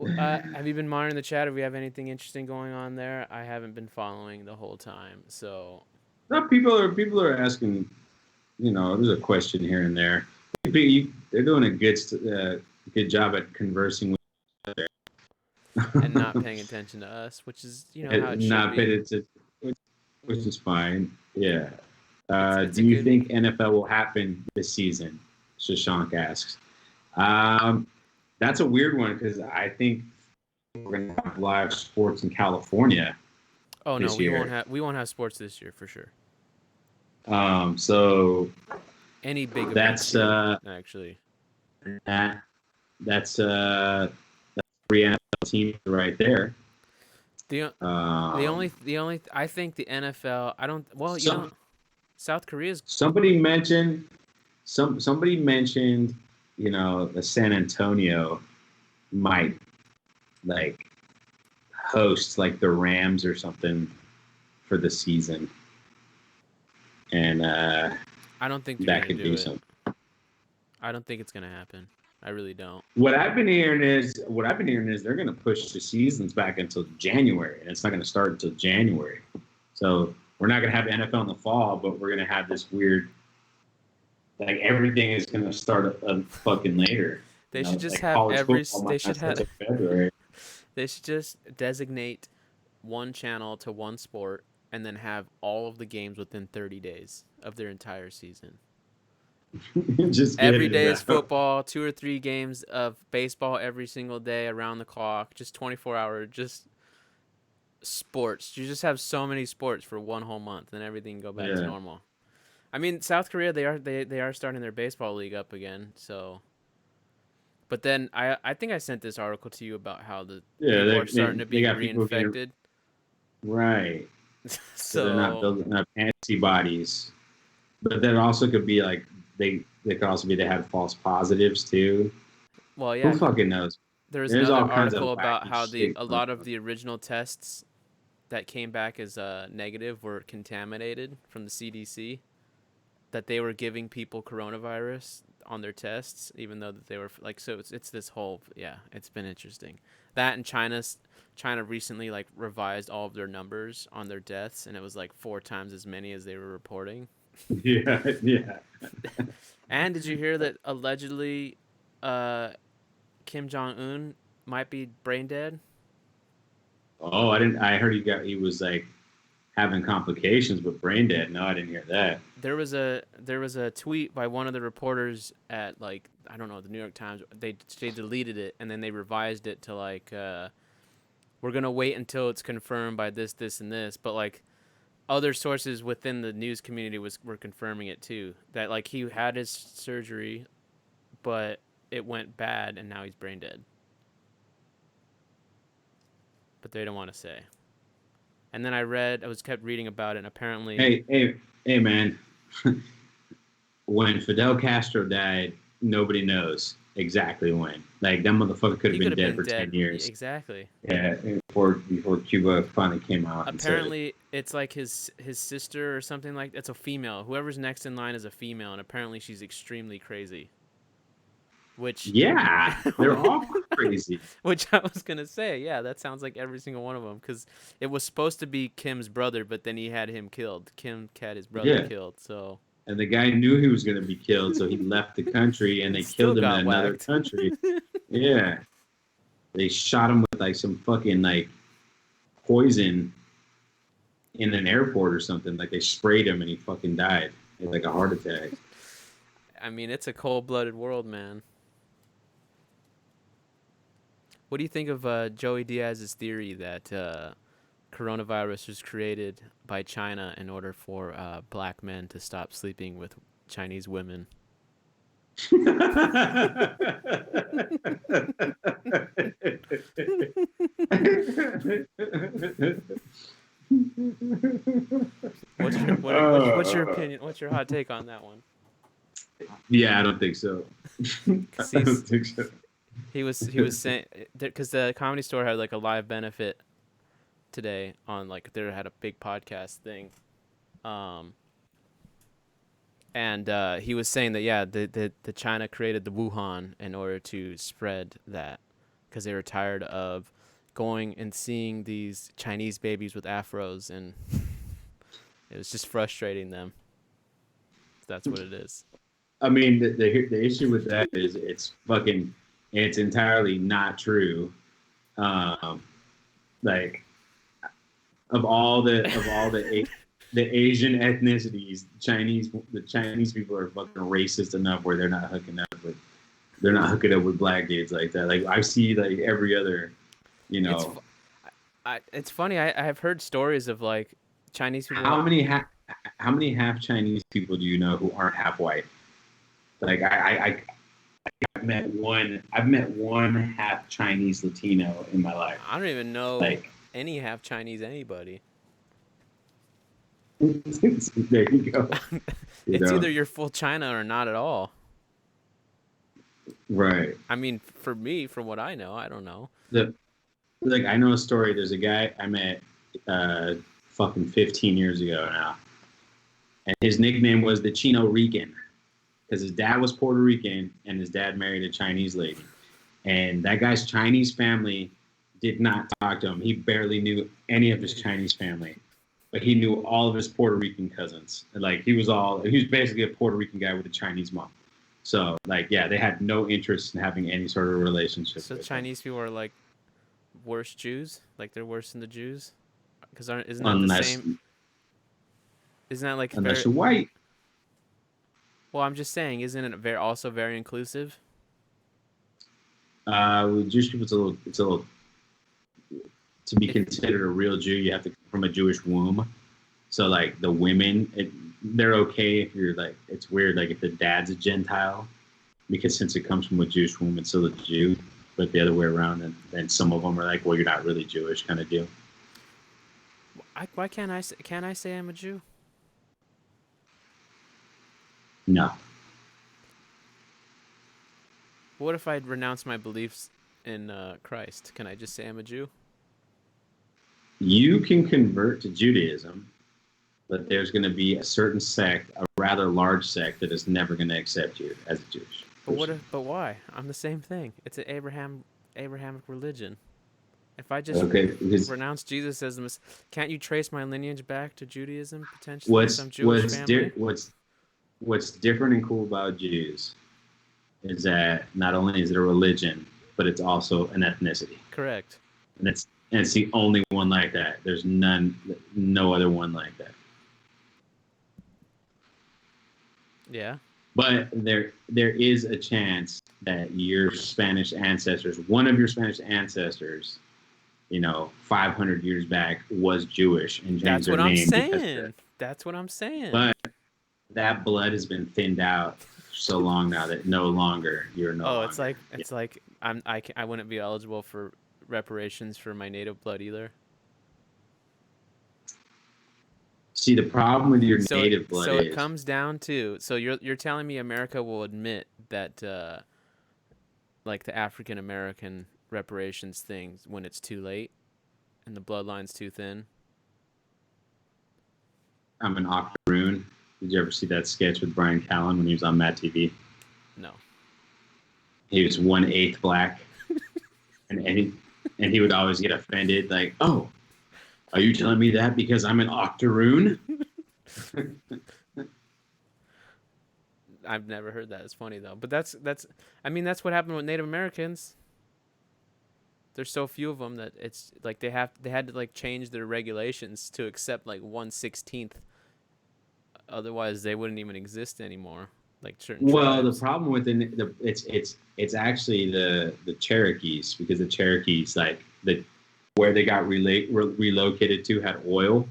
Have you been monitoring the chat? If we have anything interesting going on there, I haven't been following the whole time. So, no, people are asking. There's a question here and there. They're doing a good job at conversing with each other and not paying attention to us, which is how it should be. Which is fine. Yeah. Do you think NFL will happen this season? Shashank asks. That's a weird one because I think we're going to have live sports in California. Oh no, we won't have sports this year for sure. So any big events, actually. That's three NFL teams right there. The only I think the NFL. I don't. Well, South Korea's. Somebody mentioned. The San Antonio might host the Rams or something for the season, and I don't think that could do something. I don't think it's gonna happen. I really don't. What I've been hearing is they're gonna push the seasons back until January, and it's not gonna start until January. So we're not gonna have NFL in the fall, but we're gonna have this weird. Everything is gonna start a fucking later. They should just have They should have. They should just designate one channel to one sport, and then have all of the games within 30 days of their entire season. Just every day is football. 2 or 3 games of baseball every single day around the clock. Just 24-hour, just sports. You just have so many sports for one whole month, and everything go back to normal. I mean, South Korea, they are starting their baseball league up again. So, but then I think I sent this article to you about how the Yeah, people are starting to they be got people getting reinfected. right. So they're not So, building up antibodies, but that also could be like they could also be they had false positives too. well, Who yeah, fucking knows? there was There's another all kinds of article about wacky how shit a going lot of on. the original tests that came back as negative were contaminated from the CDC. That they were giving people coronavirus on their tests, even though that they were like, so it's this whole, yeah, it's been interesting. That and China recently like revised all of their numbers on their deaths, and it was like 4 times as many as they were reporting. Yeah, yeah. And did you hear that allegedly, uh, Kim Jong Un might be brain dead? Oh, I didn't. I heard he was like having complications with brain dead. No, I didn't hear that. There was a tweet by one of the reporters at like I don't know the New York Times. They deleted it and then they revised it to like we're gonna wait until it's confirmed by this and this. But like other sources within the news community were confirming it too. That like he had his surgery, but it went bad and now he's brain dead. But they don't want to say. And then I was kept reading about it. And apparently, Hey, man. When Fidel Castro died, nobody knows exactly when. Like that motherfucker could he have could been have dead been for dead. 10 years. Exactly. Yeah, before Cuba finally came out and said it. Apparently, it's like his sister or something like it's a female. Whoever's next in line is a female, and apparently she's extremely crazy. Which, Yeah, they're all crazy. which I was gonna say, yeah, that sounds like every single one of them, because it was supposed to be Kim's brother, but then he had him killed. Kim had his brother Yeah, killed, so and the guy knew he was going to be killed, so he left the country, and and they still killed him in got another whacked. country. Yeah, they shot him with like some fucking like poison in an airport or something. Like they sprayed him, and he fucking died. He had like a heart attack. I mean, it's a cold-blooded world, man. What do you think of Joey Diaz's theory that coronavirus was created by China in order for black men to stop sleeping with Chinese women? What's your opinion? What's your hot take on that one? Yeah, I don't think so. I don't think so. He was saying because the Comedy Store had like a live benefit today on like they had a big podcast thing, and he was saying that yeah the China created the Wuhan in order to spread that because they were tired of going and seeing these Chinese babies with afros and it was just frustrating them. That's what it is. I mean, the issue with that is it's entirely not true. Like of all the Asian ethnicities, the Chinese people are fucking racist enough where they're not hooking up with black dudes like that. Like I see like every other, you know. It's funny. I have heard stories of like Chinese people. How many half Chinese people do you know who aren't half white? Like I've met one half Chinese Latino in my life. I don't even know like any half Chinese anybody. There you go. It's either you're full China or not at all. Right. I mean, for me, from what I know, I don't know. Like I know a story. There's a guy I met fucking 15 years ago now, and his nickname was the Chino Rican because his dad was Puerto Rican and his dad married a Chinese lady, and that guy's Chinese family did not talk to him. He barely knew any of his Chinese family, but he knew all of his Puerto Rican cousins. Like he was basically a Puerto Rican guy with a Chinese mom. So like yeah, they had no interest in having any sort of relationship. So Chinese people are like worse Jews, like they're worse than the Jews, because isn't that the same? Isn't that like unless you're white? Well, I'm just saying, isn't it also very inclusive? With Jewish people, it's a little. To be considered a real Jew, you have to come from a Jewish womb. So like the women, they're okay if you're like, it's weird, like if the dad's a Gentile, because since it comes from a Jewish woman, it's still a Jew. But the other way around, and then some of them are like, well, you're not really Jewish, kind of deal. Why can't I say I'm a Jew? No, What if I renounce my beliefs in Christ? Can I just say I'm a Jew? you can convert to Judaism, but there's going to be a certain sect, a rather large sect, that is never going to accept you as a Jewish person. But why? I'm the same thing. It's an Abrahamic religion. If I just Okay, because renounce Jesus as the can't you trace my lineage back to Judaism potentially? what's Some Jewish what's family? di- what's what's different and cool about Jews is that not only is it a religion, but it's also an ethnicity, Correct. and it's the only one like that. There's no other one like that. Yeah. But there is a chance that your Spanish ancestors, one of your Spanish ancestors, 500 years back was Jewish and changed That's their what I'm name because of that. saying. That's what I'm saying. But that blood has been thinned out so long now that you're no Oh, longer. Yeah. it's like I wouldn't be eligible for reparations for my native blood either. See, the problem with your So native blood it is, comes down to you're telling me America will admit that like the African American reparations things when it's too late and the bloodline's too thin? I'm an octoroon. Did you ever see that sketch with Brian Callen when he was on Matt TV? No. He was 1/8 black, and he would always get offended, like, "Oh, are you telling me that because I'm an octoroon?" I've never heard that. It's funny though. But that's I mean that's what happened with Native Americans. There's so few of them that it's like they had to like change their regulations to accept like 1/16. Otherwise they wouldn't even exist anymore. Like certain Well, the tribes. problem with it's actually the Cherokees, because the Cherokees, like, where they got relocated to, had oil,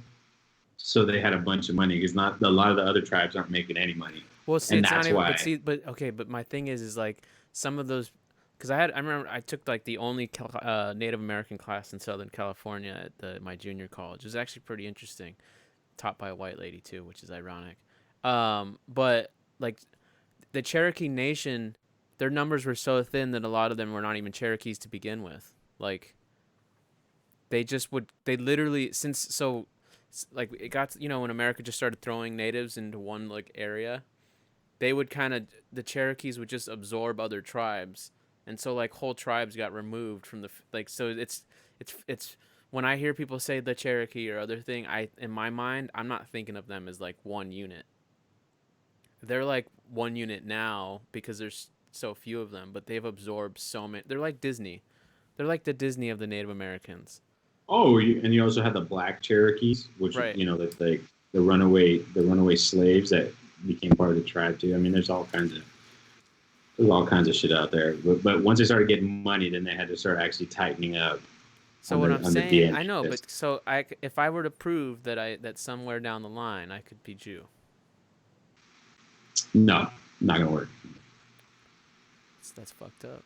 so they had a bunch of money, because not a lot of the other tribes aren't making any money, Well, see, and it's not that's even. why. But okay. But my thing is like some of those, because I remember I took like the only Native American class in Southern California at my junior college. It was actually pretty interesting, taught by a white lady too, which is ironic. But like the Cherokee Nation, their numbers were so thin that a lot of them were not even Cherokees to begin with. Like they literally like it got when America just started throwing natives into one like area, they would the Cherokees would just absorb other tribes, and so like whole tribes got removed from so it's when I hear people say the Cherokee or other thing, in my mind I'm not thinking of them as like one unit. They're like one unit now because there's so few of them, but they've absorbed so many. They're like Disney. They're like the Disney of the Native Americans. Oh, and you also had the Black Cherokees, which, Right. the runaway slaves that became part of the tribe too. I mean, there's all kinds of shit out there. But once they started getting money, then they had to start actually tightening up So on what the I'm on the saying, DNA I know, test. but if I were to prove that somewhere down the line I could be Jew, No, not gonna work. that's fucked up.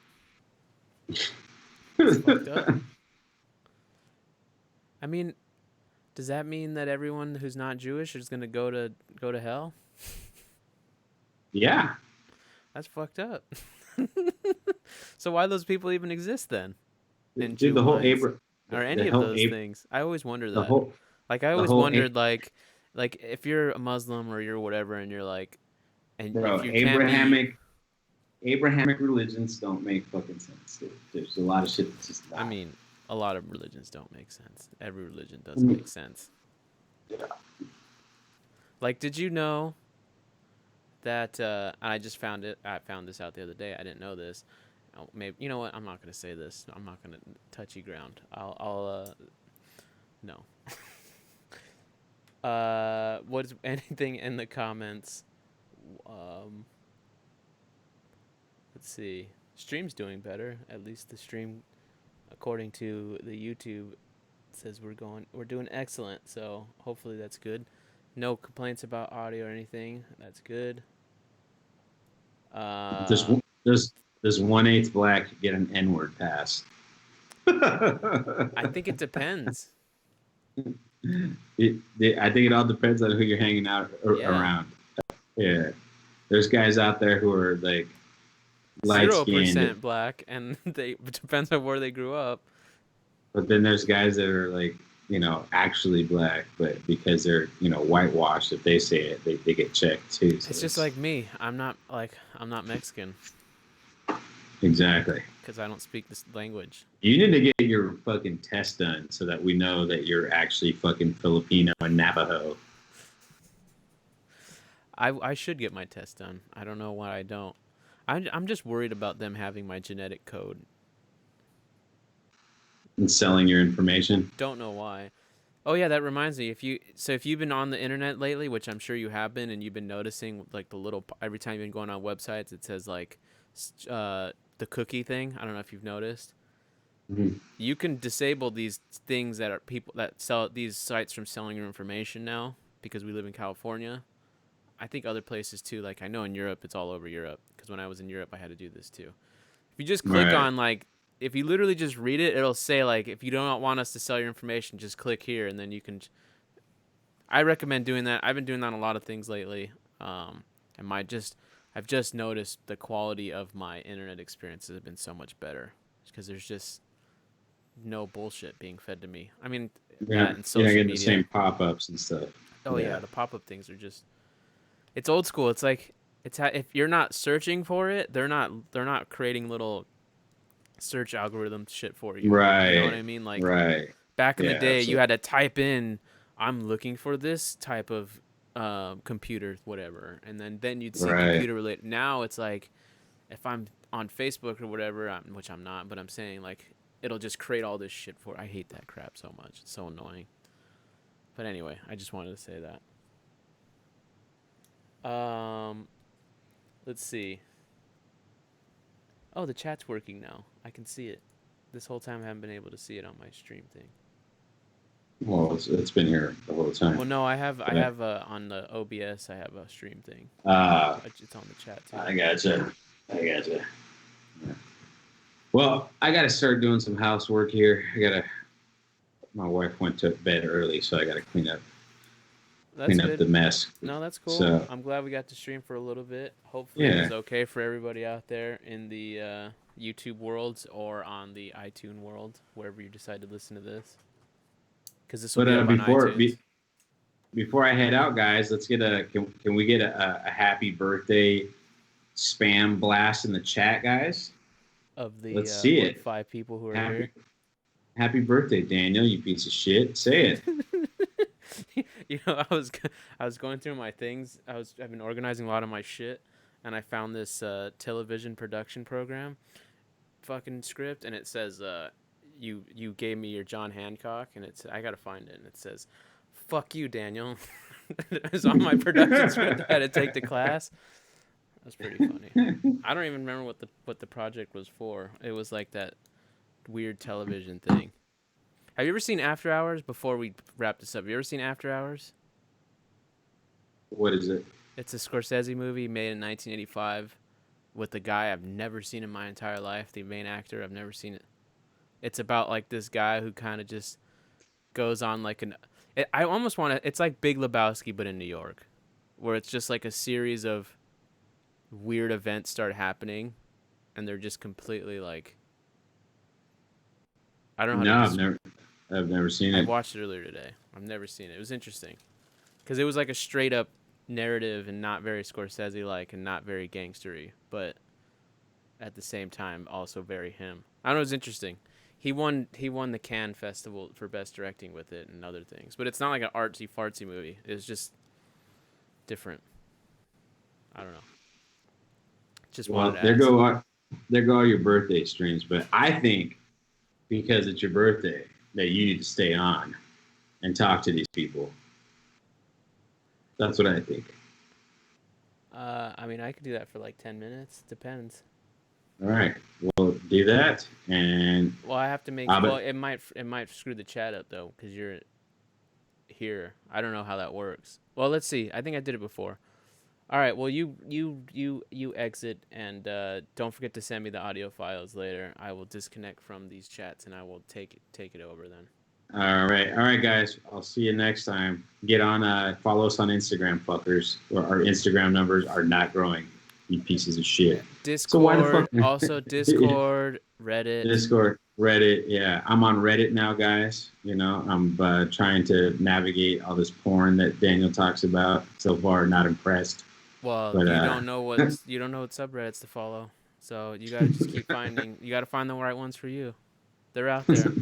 That's fucked up. I mean, does that mean that everyone who's not Jewish is gonna go to hell? Yeah. That's fucked up. So why those people even exist then in Dude, Jew the whole minds Abra- or the any of whole those Ab- things? I always wonder the that. whole Like I the always whole wondered like if you're a Muslim or you're whatever and you're like and if bro, you can't be. Abrahamic religions don't make fucking sense. There's a lot of shit that's just I not. mean, a lot of religions don't make sense. Every religion I doesn't mean, make sense. yeah. Like, did you know that I just found it? I found this out the other day. I didn't know this. Oh, maybe you know what? I'm not gonna say this. I'm not gonna touchy ground. I'll no. What's anything in the comments? Um, let's see. Stream's doing better. At least the stream, according to the YouTube, says we're doing excellent. So hopefully that's good. No complaints about audio or anything. That's good. Does does does 1/8 black get an N-word pass? I think it depends. I think it all depends on who you're hanging out Yeah. around. Yeah, there's guys out there who are like light skinned, 0% black, and it depends on where they grew up. but then there's guys that are like, actually black, but because they're, whitewashed, if they say it, they get checked too. So It's just like me. I'm not Mexican exactly. because I don't speak this language. You need to get your fucking test done so that we know that you're actually fucking Filipino and Navajo. I should get my test done. I don't know why I don't. I'm just worried about them having my genetic code. And selling your information. Don't know why. Oh yeah, that reminds me. If you've been on the internet lately, which I'm sure you have been, and you've been noticing like the little every time you've been going on websites, it says like the cookie thing. I don't know if you've noticed. Mm-hmm. You can disable these things that are people that sell these sites from selling your information now because we live in California. I think other places too. Like I know in Europe, it's all over Europe because when I was in Europe, I had to do this too. If you just click Right. on like, if you literally just read it, it'll say like, if you don't want us to sell your information, just click here, and then you can. I recommend doing that. I've been doing that on a lot of things lately, and I've just noticed the quality of my internet experiences have been so much better because there's just no bullshit being fed to me. I mean, that and social getting media. the same pop-ups and stuff. Oh yeah, the pop-up things are just. It's old school. It's like if you're not searching for it, they're not creating little search algorithm shit for you. Right. You know what I mean? Like right. back in the day, absolutely. you had to type in, "I'm looking for this type of computer, whatever," and then you'd see computer related. Now it's like if I'm on Facebook or whatever, which I'm not, but I'm saying like it'll just create all this shit for. I hate that crap so much. It's so annoying. But anyway, I just wanted to say that. Let's see. Oh, the chat's working now. I can see it. This whole time I haven't been able to see it on my stream thing. Well, it's been here the whole time. Well, no, I have on the OBS. I have a stream thing. It's on the chat too. I gotcha. Yeah. Well, I got to start doing some housework here. My wife went to bed early, so I got to clean up the mess. No, that's cool. So, I'm glad we got to stream for a little bit. Hopefully it was okay for everybody out there in the YouTube worlds or on the iTunes world, wherever you decide to listen to this. Because this will be up on iTunes. Before I head out, guys, let's get can we get a happy birthday spam blast in the chat, guys? Of the let's see it. 5 people who are here. Happy birthday, Daniel! You piece of shit. Say it. You know, I was going through my things. I've been organizing a lot of my shit, and I found this television production program, fucking script, and it says you gave me your John Hancock, and I gotta find it, and it says, "Fuck you, Daniel." It was on my production script I had to take to class. That's pretty funny. I don't even remember what the project was for. It was like that weird television thing. Have you ever seen After Hours? Before we wrap this up, have you ever seen After Hours? What is it? It's a Scorsese movie made in 1985 with a guy I've never seen in my entire life, the main actor. I've never seen it. It's about like this guy who kind of just goes on like I almost want to. It's like Big Lebowski, but in New York, where it's just like a series of weird events start happening, and they're just completely like. I don't know how to. I've never seen it. I watched it earlier today. I've never seen it. It was interesting because it was like a straight up narrative and not very Scorsese like and not very gangstery, but at the same time also very him. I don't know. It was interesting. He won the Cannes Festival for best directing with it and other things, but it's not like an artsy fartsy movie. It's just different. I don't know. Just there go all your birthday streams, but I think because it's your birthday that you need to stay on and talk to these people. That's what I think. I mean, I could do that for like 10 minutes. Depends. All right. Well, do that, and I have to make. It might screw the chat up though, because here. I don't know how that works. Well, let's see. I think I did it before. All right. Well, you exit, and don't forget to send me the audio files later. I will disconnect from these chats, and I will take it over then. All right, guys. I'll see you next time. Get on, follow us on Instagram, fuckers. Our Instagram numbers are not growing. You pieces of shit. Discord, so why the fuck? Also Discord, Reddit. Discord, Reddit. Yeah, I'm on Reddit now, guys. You know, I'm trying to navigate all this porn that Daniel talks about. So far, not impressed. Well, but, you don't know what subreddits to follow. So you gotta just keep finding. You gotta find the right ones for you. They're out there.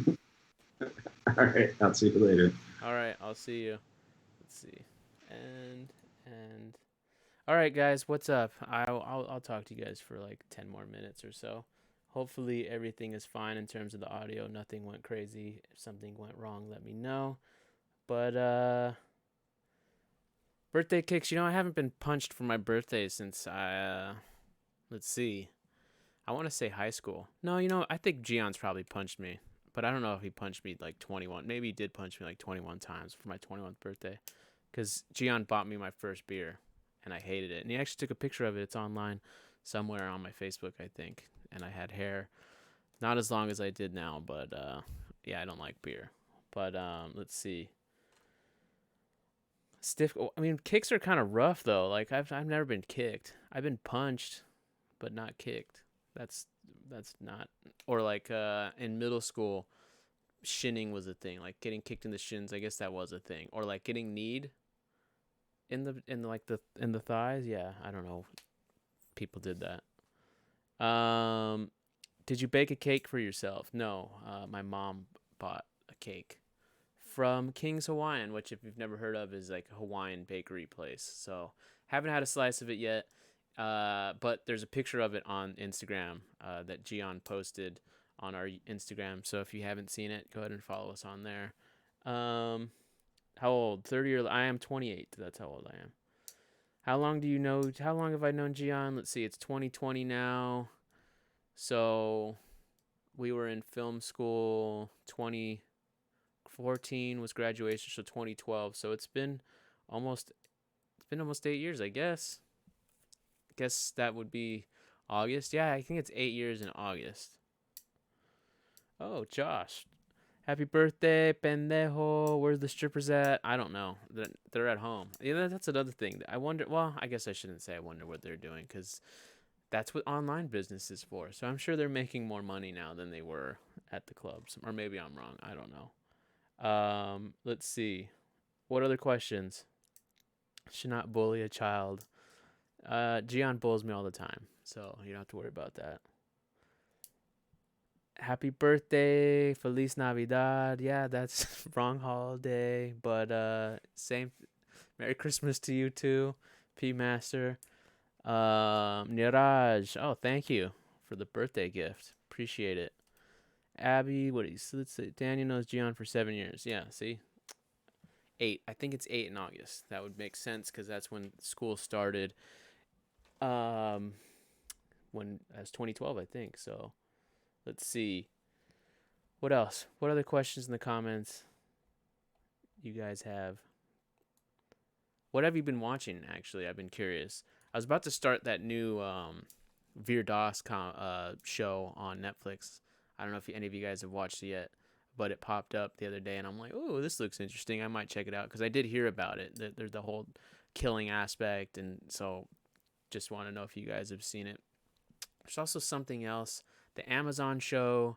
All right, I'll see you later. All right, I'll see you. Let's see, and all right, guys, what's up? I'll talk to you guys for like 10 more minutes or so. Hopefully everything is fine in terms of the audio. Nothing went crazy. If something went wrong, let me know. But birthday kicks. You know, I haven't been punched for my birthday since let's see. I want to say high school. No, you know, I think Gian's probably punched me. But I don't know if he punched me like 21. Maybe he did punch me like 21 times for my 21th birthday. Because Gian bought me my first beer, and I hated it. And he actually took a picture of it. It's online somewhere on my Facebook, I think. And I had hair. Not as long as I did now, but yeah, I don't like beer. But let's see. I mean, kicks are kind of rough, though. Like, I've never been kicked. I've been punched, but not kicked. That's not, or like in middle school, shinning was a thing. Like getting kicked in the shins, I guess that was a thing. Or like getting kneed in the thighs. Yeah, I don't know. People did that. Did you bake a cake for yourself? No. My mom bought a cake from King's Hawaiian, which if you've never heard of is like a Hawaiian bakery place. So haven't had a slice of it yet. But there's a picture of it on Instagram that Gian posted on our Instagram. So if you haven't seen it, go ahead and follow us on there. How old? 30 or I am 28. That's how old I am. How long have I known Gian? Let's see. It's 2020 now. So we were in film school. 2014 was graduation, so 2012. So it's been almost 8 years, I guess. Guess that would be August. Yeah, I think it's 8 years in August. Oh, Josh. Happy birthday, pendejo. Where's the strippers at? I don't know. They're at home. Yeah, that's another thing. I wonder, well, I guess I shouldn't say I wonder what they're doing because that's what online business is for. So I'm sure they're making more money now than they were at the clubs. Or maybe I'm wrong. I don't know. Let's see. What other questions? Should not bully a child. Gian bullies me all the time, so you don't have to worry about that. Happy birthday, Feliz Navidad. Yeah, that's wrong holiday, but same. Merry Christmas to you too, P Master. Niraj. Oh, thank you for the birthday gift. Appreciate it. Abby, let's see. Daniel knows Gian for 7 years. Yeah, see. 8. I think it's 8 in August. That would make sense because that's when school started. When as 2012, I think. So, let's see. What else? What other questions in the comments you guys have? What have you been watching? Actually, I've been curious. I was about to start that new Veer Das show on Netflix. I don't know if any of you guys have watched it yet, but it popped up the other day, and I'm like, oh, this looks interesting. I might check it out because I did hear about it. There's the whole killing aspect, and so just want to know if you guys have seen it. There's also something else, the Amazon show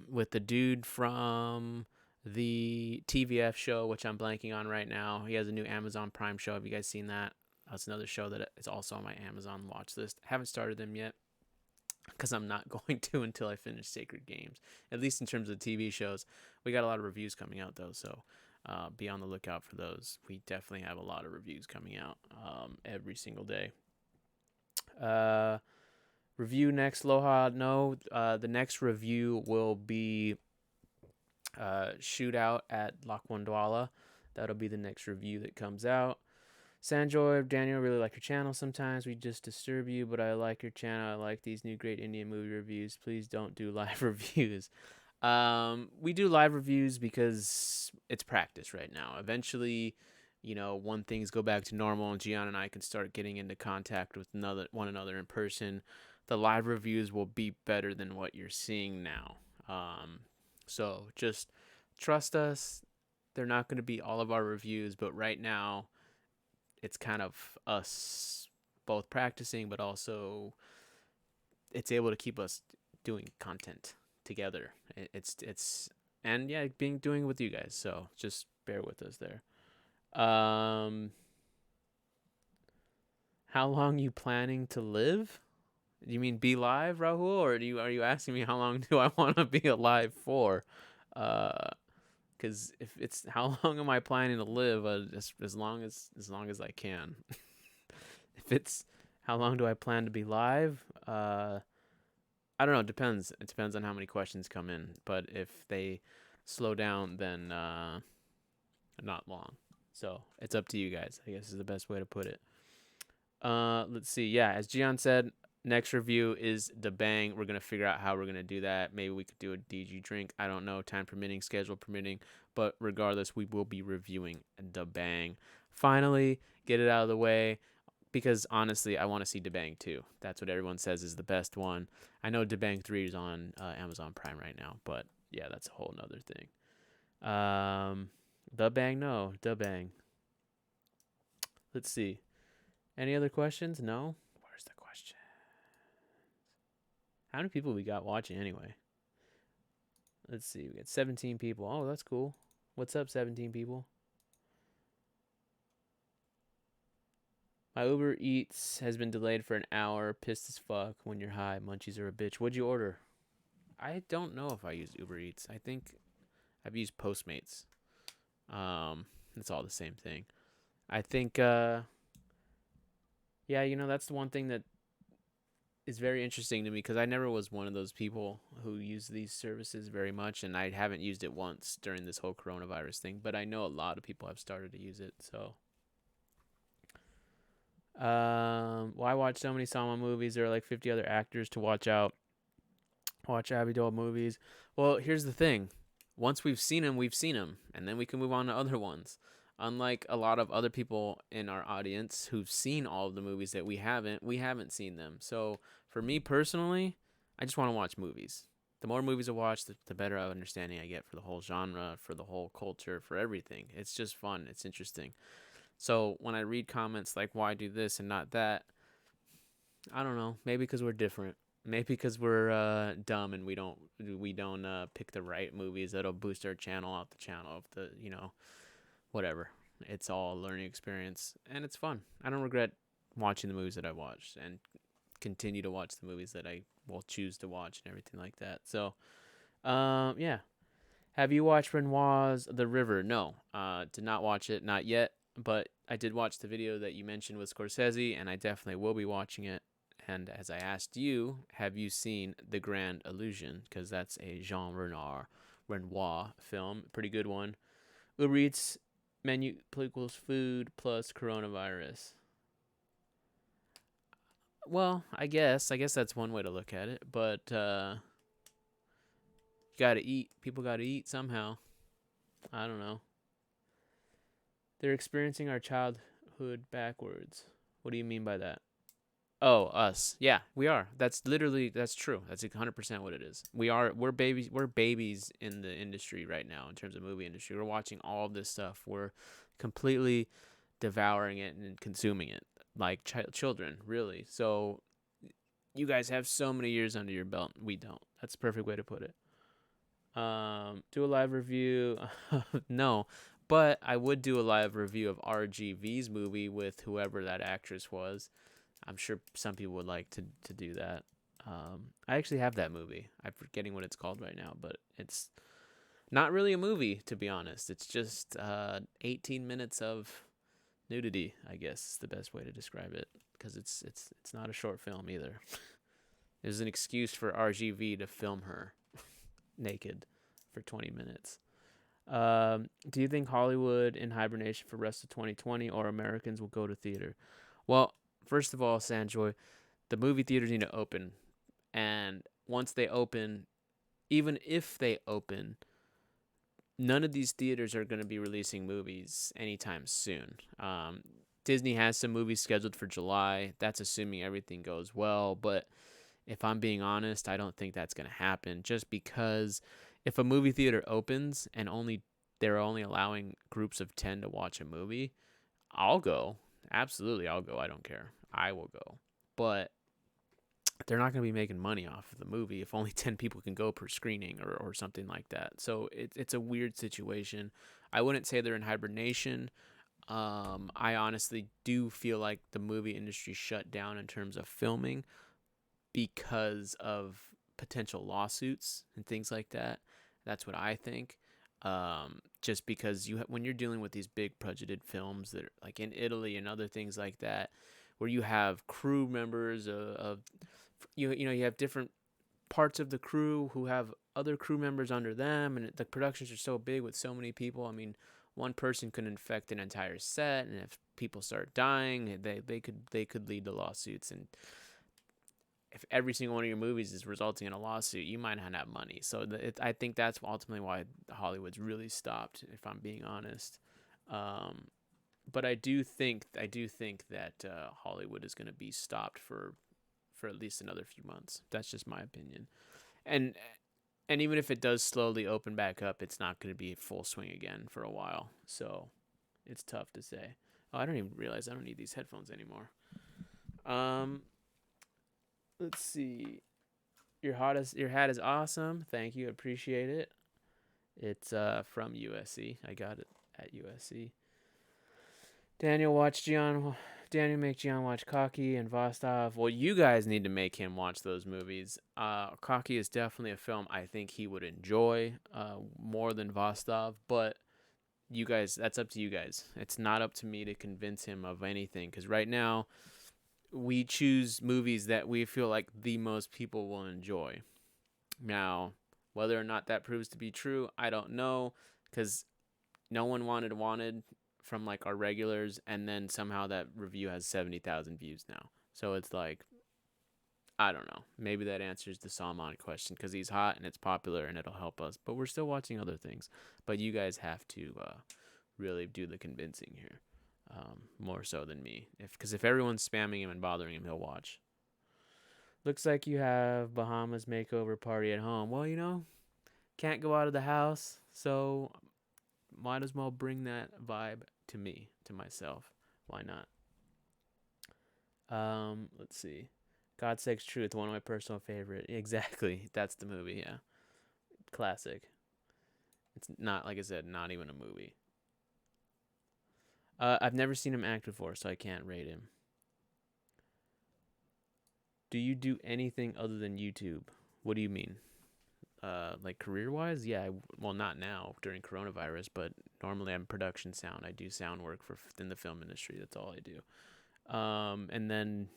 with the dude from the TVF show, which I'm blanking on right now. He has a new Amazon Prime show. Have you guys seen that? That's another show that is also on my Amazon watch list. I haven't started them yet because I'm not going to until I finish Sacred Games, at least in terms of TV shows. We got a lot of reviews coming out, though, so be on the lookout for those. We definitely have a lot of reviews coming out every single day. Review next, Loha. No, the next review will be Shootout at Lakwandwala. That'll be the next review that comes out. Sanjoy, Daniel, really like your channel sometimes. We just disturb you, but I like your channel. I like these new great Indian movie reviews. Please don't do live reviews. We do live reviews because it's practice right now. Eventually, when things go back to normal and Gian and I can start getting into contact with one another in person, the live reviews will be better than what you're seeing now. So just trust us. They're not going to be all of our reviews, but right now it's kind of us both practicing, but also it's able to keep us doing content together. It's and yeah, doing it with you guys. So just bear with us there. How long you planning to live? Do you mean be live, Rahul, or are you asking me how long do I want to be alive for? Because if it's how long am I planning to live, as long as I can. If it's how long do I plan to be live, I don't know. It depends. It depends on how many questions come in. But if they slow down, then not long. So it's up to you guys, I guess is the best way to put it. Let's see. Yeah, as Gian said, next review is the bang. We're going to figure out how we're going to do that. Maybe we could do a DG drink. I don't know, time permitting, schedule permitting. But regardless, we will be reviewing the bang. Finally, get it out of the way. Because honestly, I want to see DeBang 2. That's what everyone says is the best one. I know DeBang 3 is on Amazon Prime right now, but yeah, that's a whole nother thing. The Bang, no. DeBang. Let's see. Any other questions? No? Where's the question? How many people we got watching anyway? Let's see. We got 17 people. Oh, that's cool. What's up, 17 people? My Uber Eats has been delayed for an hour. Pissed as fuck when you're high. Munchies are a bitch. What'd you order? I don't know if I use Uber Eats. I think I've used Postmates. It's all the same thing. I think, yeah, that's the one thing that is very interesting to me because I never was one of those people who use these services very much, and I haven't used it once during this whole coronavirus thing, but I know a lot of people have started to use it, so. Why watch so many Salma movies? There are like 50 other actors to watch out. Watch Abby Doll movies. Well, here's the thing. Once we've seen them, and then we can move on to other ones. Unlike a lot of other people in our audience who've seen all of the movies that we haven't seen them. So for me personally, I just want to watch movies. The more movies I watch, the better understanding I get for the whole genre, for the whole culture, for everything. It's just fun. It's interesting. So when I read comments like, why do this and not that? I don't know. Maybe because we're different. Maybe because we're dumb and we don't pick the right movies that'll boost our channel out the channel of the, whatever. It's all a learning experience and it's fun. I don't regret watching the movies that I watched and continue to watch the movies that I will choose to watch and everything like that. So, yeah. Have you watched Renoir's The River? No. Did not watch it. Not yet. But I did watch the video that you mentioned with Scorsese, and I definitely will be watching it. And as I asked you, have you seen The Grand Illusion? Because that's a Jean Renoir film. Pretty good one. Uber Eats menu equals food plus coronavirus. Well, I guess that's one way to look at it. But you gotta eat. People gotta eat somehow. I don't know. They're experiencing our childhood backwards. What do you mean by that? Oh, us. Yeah, we are. That's true. That's 100% what it is. We're babies in the industry right now in terms of movie industry. We're watching all this stuff. We're completely devouring it and consuming it like children, really. So you guys have so many years under your belt. We don't. That's the perfect way to put it. Do a live review. No, but I would do a live review of RGV's movie with whoever that actress was. I'm sure some people would like to do that. I actually have that movie. I'm forgetting what it's called right now, but it's not really a movie, to be honest. It's just 18 minutes of nudity, I guess is the best way to describe it, because it's not a short film either. There's an excuse for RGV to film her naked for 20 minutes. Do you think Hollywood in hibernation for rest of 2020 or Americans will go to theater? Well, first of all, Sanjoy, the movie theaters need to open. And once they open, even if they open, none of these theaters are going to be releasing movies anytime soon. Disney has some movies scheduled for July. That's assuming everything goes well. But if I'm being honest, I don't think that's going to happen, just because if a movie theater opens and they're only allowing groups of 10 to watch a movie, I'll go. Absolutely, I'll go. I don't care. I will go. But they're not going to be making money off of the movie if only 10 people can go per screening or something like that. So it's a weird situation. I wouldn't say they're in hibernation. I honestly do feel like the movie industry shut down in terms of filming because of potential lawsuits and things like that. That's what I think. Just because when you're dealing with these big budgeted films that are like in Italy and other things like that, where you have crew members of you have different parts of the crew who have other crew members under them, and the productions are so big with so many people. I mean, one person could infect an entire set, and if people start dying, they could lead to lawsuits. And if every single one of your movies is resulting in a lawsuit, you might not have money. So I think that's ultimately why Hollywood's really stopped, if I'm being honest. But I do think that Hollywood is going to be stopped for at least another few months. That's just my opinion. And even if it does slowly open back up, it's not going to be full swing again for a while. So it's tough to say. Oh, I don't even realize I don't need these headphones anymore. Let's see. Your hat is awesome. Thank you. Appreciate it. It's from USC. I got it at USC. Daniel make Gian watch Cocky and Vostok. Well, you guys need to make him watch those movies. Cocky is definitely a film I think he would enjoy more than Vostok, but you guys, that's up to you guys. It's not up to me to convince him of anything, because right now we choose movies that we feel like the most people will enjoy. Now, whether or not that proves to be true, I don't know, because no one wanted from like our regulars, and then somehow that review has 70,000 views now. So it's like, I don't know. Maybe that answers the Salman question, because he's hot and it's popular and it'll help us. But we're still watching other things. But you guys have to really do the convincing here, more so than me. Because if everyone's spamming him and bothering him, he'll watch. Looks like you have Bahamas makeover party at home. Well, can't go out of the house, so might as well bring that vibe to me, to myself. Why not? Let's see. God Sakes Truth, one of my personal favorite. Exactly. That's the movie, yeah. Classic. It's not, like I said, not even a movie. I've never seen him act before, so I can't rate him. Do you do anything other than YouTube? What do you mean? Like career-wise? Yeah, well, not now during coronavirus, but normally I'm production sound. I do sound work in the film industry. That's all I do. And then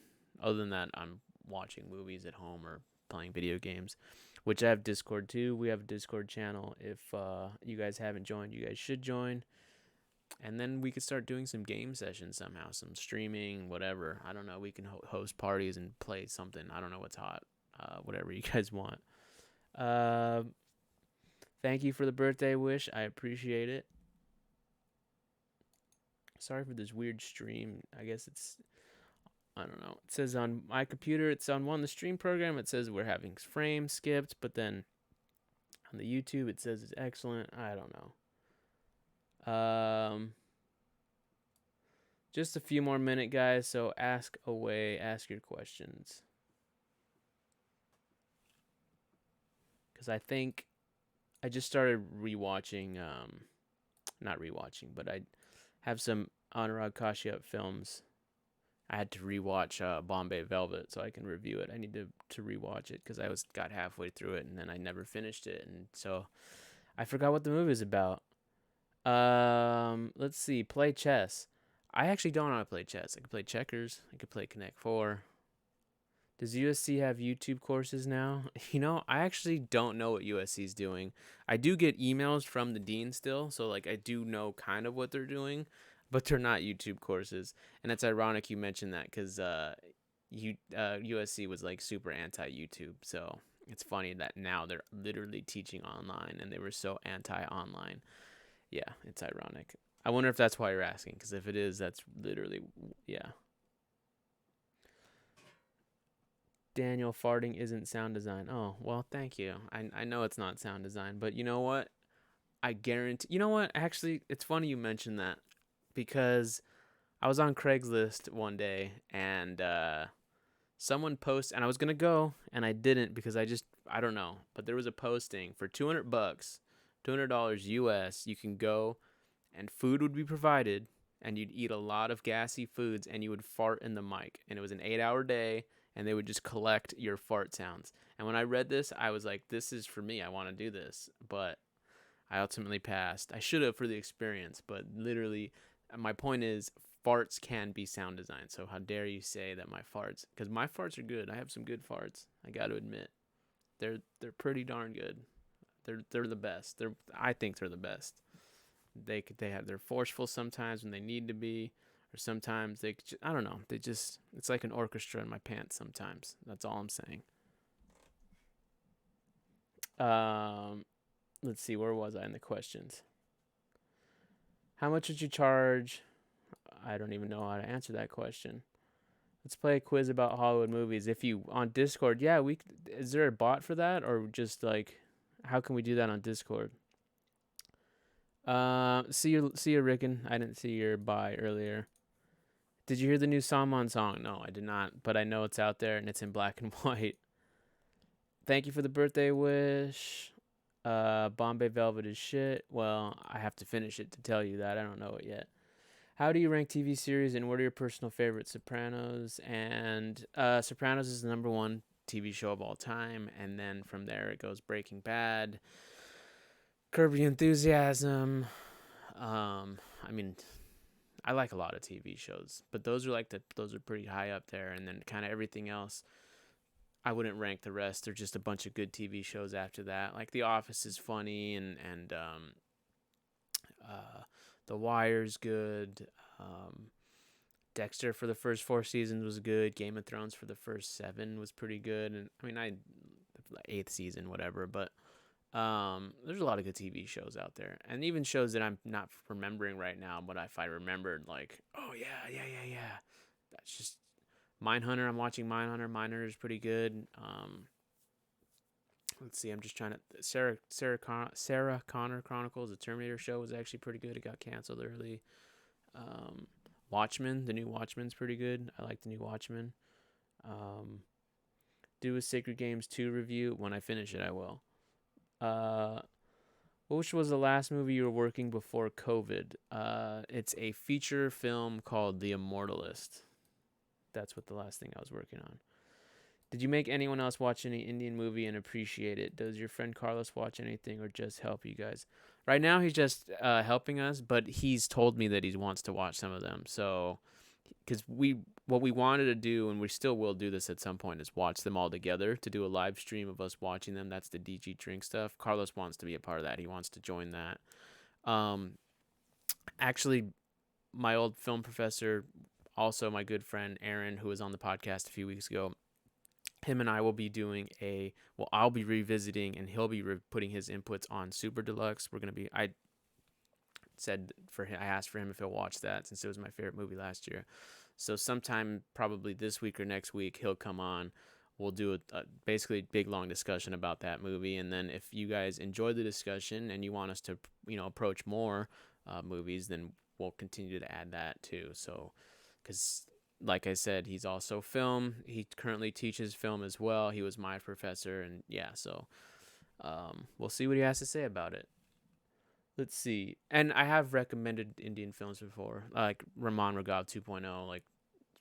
other than that, I'm watching movies at home or playing video games, which I have Discord too. We have a Discord channel. If you guys haven't joined, you guys should join. And then we could start doing some game sessions somehow, some streaming, whatever. I don't know. We can host parties and play something. I don't know what's hot. Whatever you guys want. Thank you for the birthday wish. I appreciate it. Sorry for this weird stream. I guess I don't know. It says on my computer, it's on the stream program, it says we're having frames skipped, but then on the YouTube, it says it's excellent. I don't know. Just a few more minutes, guys, so ask away. Ask your questions. Because I think I just started rewatching, not rewatching, but I have some Anurag Kashyap films. I had to rewatch Bombay Velvet so I can review it. I need to rewatch it because I got halfway through it and then I never finished it, and so I forgot what the movie is about. Let's see. Play chess. I actually don't know how to play chess. I can play checkers. I could play Connect 4. Does USC have YouTube courses now? I actually don't know what USC is doing. I do get emails from the dean still, so like I do know kind of what they're doing, but they're not YouTube courses. And it's ironic you mentioned that because USC was like super anti-YouTube, so it's funny that now they're literally teaching online, and they were so anti-online. Yeah, it's ironic. I wonder if that's why you're asking, because if it is, that's literally, yeah. Daniel, farting isn't sound design. Oh, well, thank you. I know it's not sound design, but you know what? I guarantee. You know what? Actually, it's funny you mentioned that, because I was on Craigslist one day, and someone posted, and I was gonna go, and I didn't because I don't know, but there was a posting for $200, $200 US. You can go, and food would be provided, and you'd eat a lot of gassy foods, and you would fart in the mic, and it was an 8-hour day, and they would just collect your fart sounds. And when I read this, I was like, this is for me. I want to do this, but I ultimately passed. I should have for the experience, but literally, my point is, farts can be sound design. So how dare you say that my farts? Because my farts are good. I have some good farts. I got to admit, they're pretty darn good. They're the best. I think they're the best. They're forceful sometimes when they need to be, or sometimes I don't know. It's like an orchestra in my pants sometimes. That's all I'm saying. Let's see, where was I in the questions? How much would you charge? I don't even know how to answer that question. Let's play a quiz about Hollywood movies. If you on Discord, yeah, is there a bot for that, or just like, how can we do that on Discord? See you, Rickon. I didn't see your bye earlier. Did you hear the new Salmon song? No, I did not, but I know it's out there and it's in black and white. Thank you for the birthday wish. Bombay Velvet is shit. Well, I have to finish it to tell you that. I don't know it yet. How do you rank TV series, and what are your personal favorites? Sopranos, and Sopranos is the number one TV show of all time, and then from there it goes Breaking Bad, Curb Your Enthusiasm. I mean, I like a lot of TV shows, but those are pretty high up there, and then kind of everything else, I wouldn't rank the rest. They're just a bunch of good TV shows after that. Like The Office is funny, and The Wire's good. Dexter for the first 4 seasons was good. Game of Thrones for the first 7 was pretty good. And I mean, 8th season, whatever. But there's a lot of good TV shows out there, and even shows that I'm not remembering right now. But if I remembered, like, oh yeah, that's just Mindhunter. I'm watching Mindhunter. Mindhunter is pretty good. Let's see. I'm just trying to. Sarah Connor Chronicles, the Terminator show, was actually pretty good. It got canceled early. Watchmen, the new Watchmen's pretty good. I like the new Watchmen. Do a Sacred Games 2 review. When I finish it, I will. Which was the last movie you were working before COVID? It's a feature film called The Immortalist. That's what the last thing I was working on. Did you make anyone else watch any Indian movie and appreciate it? Does your friend Carlos watch anything or just help you guys? Right now, he's just helping us, but he's told me that he wants to watch some of them. So, because what we wanted to do, and we still will do this at some point, is watch them all together to do a live stream of us watching them. That's the DG Drink stuff. Carlos wants to be a part of that. He wants to join that. Actually, my old film professor, also my good friend Aaron, who was on the podcast a few weeks ago, him and I will be doing I'll be revisiting, and he'll be putting his inputs on Super Deluxe. I asked for him if he'll watch that, since it was my favorite movie last year. So sometime probably this week or next week, he'll come on. We'll do a basically big long discussion about that movie, and then if you guys enjoy the discussion and you want us to approach more movies, then we'll continue to add that too. So, because like I said, he's also film. He currently teaches film as well. He was my professor, and yeah, so we'll see what he has to say about it. Let's see. And I have recommended Indian films before, like Raman Raghav 2.0, like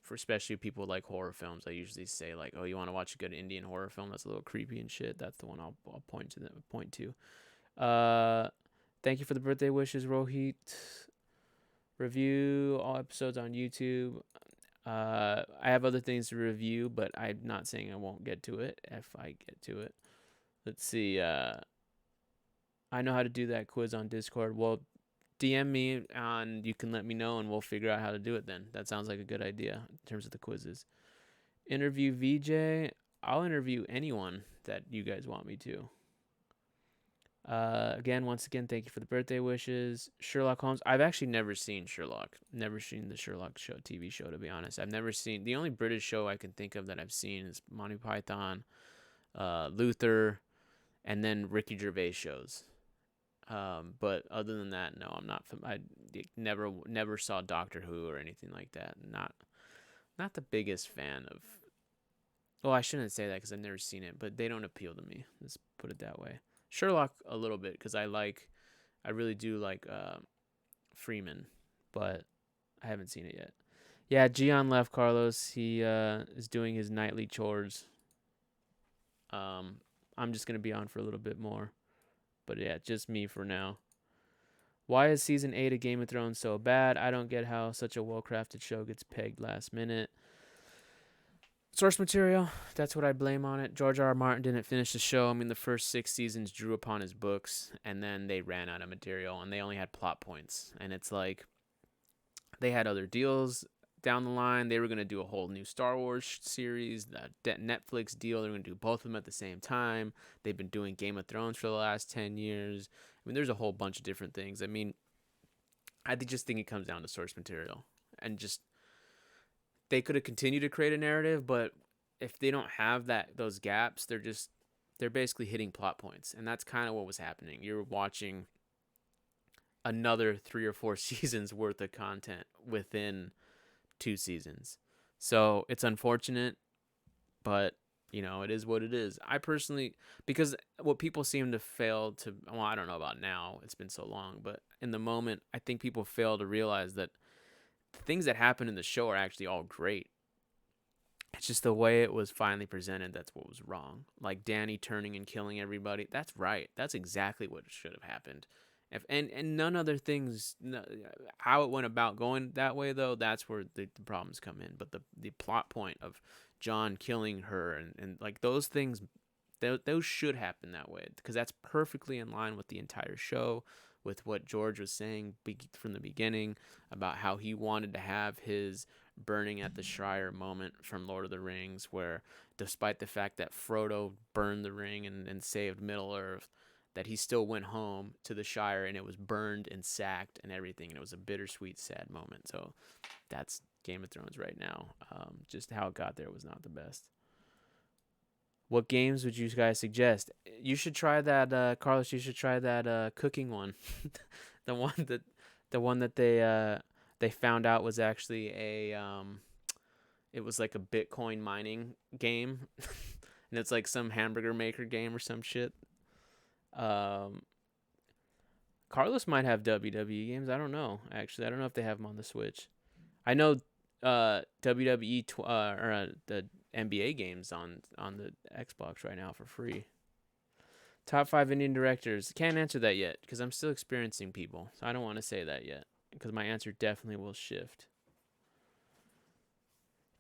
for especially people who like horror films. I usually say, like, oh, you want to watch a good Indian horror film that's a little creepy and shit? That's the one I'll point to. Thank you for the birthday wishes, Rohit. Review all episodes on YouTube. I have other things to review, but I'm not saying I won't get to it if I get to it. Let's see. I know how to do that quiz on Discord. Well, DM me and you can let me know, and we'll figure out how to do it then. That sounds like a good idea in terms of the quizzes. Interview VJ. I'll interview anyone that you guys want me to. Once again, thank you for the birthday wishes. Sherlock Holmes. I've actually never seen Sherlock. Never seen the Sherlock show, TV show, to be honest. I've never seen, the only British show I can think of that I've seen is Monty Python, Luther, and then Ricky Gervais shows. But other than that, no, I'm not. I never saw Doctor Who or anything like that. Not the biggest fan of. Well, I shouldn't say that because I've never seen it, but they don't appeal to me. Let's put it that way. Sherlock a little bit because I really do like Freeman, but I haven't seen it yet. Yeah, Gian left Carlos. He is doing his nightly chores. I'm just gonna be on for a little bit more, but yeah, just me for now. Why is season 8 of Game of Thrones so bad? I don't get how such a well-crafted show gets pegged last minute. Source material, that's what I blame on it. George R. R. Martin didn't finish the show. I mean, the first 6 seasons drew upon his books, and then they ran out of material, and they only had plot points. And it's like, they had other deals down the line. They were going to do a whole new Star Wars series, the Netflix deal. They're going to do both of them at the same time. They've been doing Game of Thrones for the last 10 years. I mean, there's a whole bunch of different things. I mean, I just think it comes down to source material. And just, they could have continued to create a narrative, but if they don't have those gaps, they're basically hitting plot points. And that's kind of what was happening. You're watching another 3 or 4 seasons worth of content within 2 seasons. So it's unfortunate, but it is what it is. I personally, because what people seem to fail to, well, I don't know about now, it's been so long, but in the moment, I think people fail to realize that the things that happen in the show are actually all great. It's just the way it was finally presented that's what was wrong. Like Danny turning and killing everybody, that's right. That's exactly what should have happened. And none other things, how it went about going that way, though, that's where the problems come in. But the plot point of John killing her and like those things, those should happen that way because that's perfectly in line with the entire show, with what George was saying from the beginning about how he wanted to have his burning at the Shire moment from Lord of the Rings, where despite the fact that Frodo burned the ring and saved Middle-earth, that he still went home to the Shire and it was burned and sacked and everything. And it was a bittersweet, sad moment. So that's Game of Thrones right now. Just how it got there was not the best. What games would you guys suggest? You should try that, Carlos. You should try that cooking one. the one that they found out was actually it was like a Bitcoin mining game, and it's like some hamburger maker game or some shit. Carlos might have WWE games. I don't know. Actually, I don't know if they have them on the Switch. I know WWE or the NBA games on the Xbox right now for free. Top 5 Indian directors. Can't answer that yet because I'm still experiencing people. So I don't want to say that yet because my answer definitely will shift.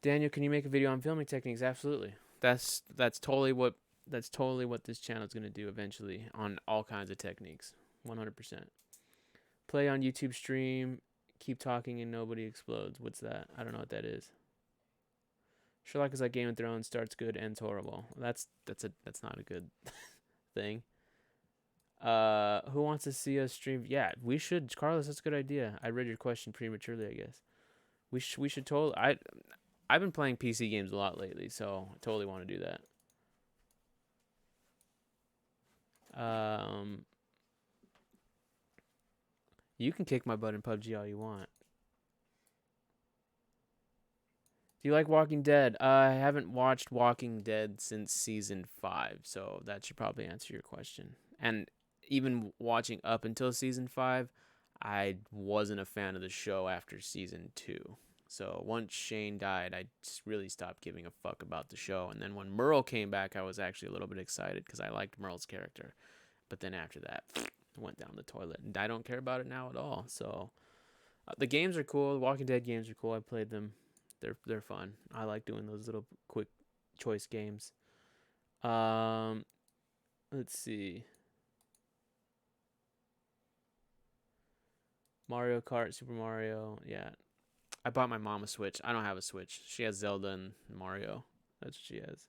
Daniel, can you make a video on filming techniques? Absolutely. That's totally what this channel is going to do eventually on all kinds of techniques. 100%. Play on YouTube stream. Keep talking and nobody explodes. What's that? I don't know what that is. Sherlock is like Game of Thrones. Starts good, ends horrible. That's not a good thing. Who wants to see us stream? Yeah, we should. Carlos, that's a good idea. I read your question prematurely, I guess. We should totally. I've been playing PC games a lot lately, so I totally want to do that. You can kick my butt in PUBG all you want. Do you like Walking Dead? I haven't watched Walking Dead since season 5, so that should probably answer your question. And even watching up until season 5, I wasn't a fan of the show after season 2. So once Shane died, I just really stopped giving a fuck about the show. And then when Merle came back, I was actually a little bit excited because I liked Merle's character. But then after that, went down the toilet, and I don't care about it now at all. So the games are cool. The Walking Dead games are cool. I played them. They're fun. I like doing those little quick choice games. Let's see. Mario Kart, Super Mario. Yeah. I bought my mom a Switch. I don't have a Switch. She has Zelda and Mario. That's what she has.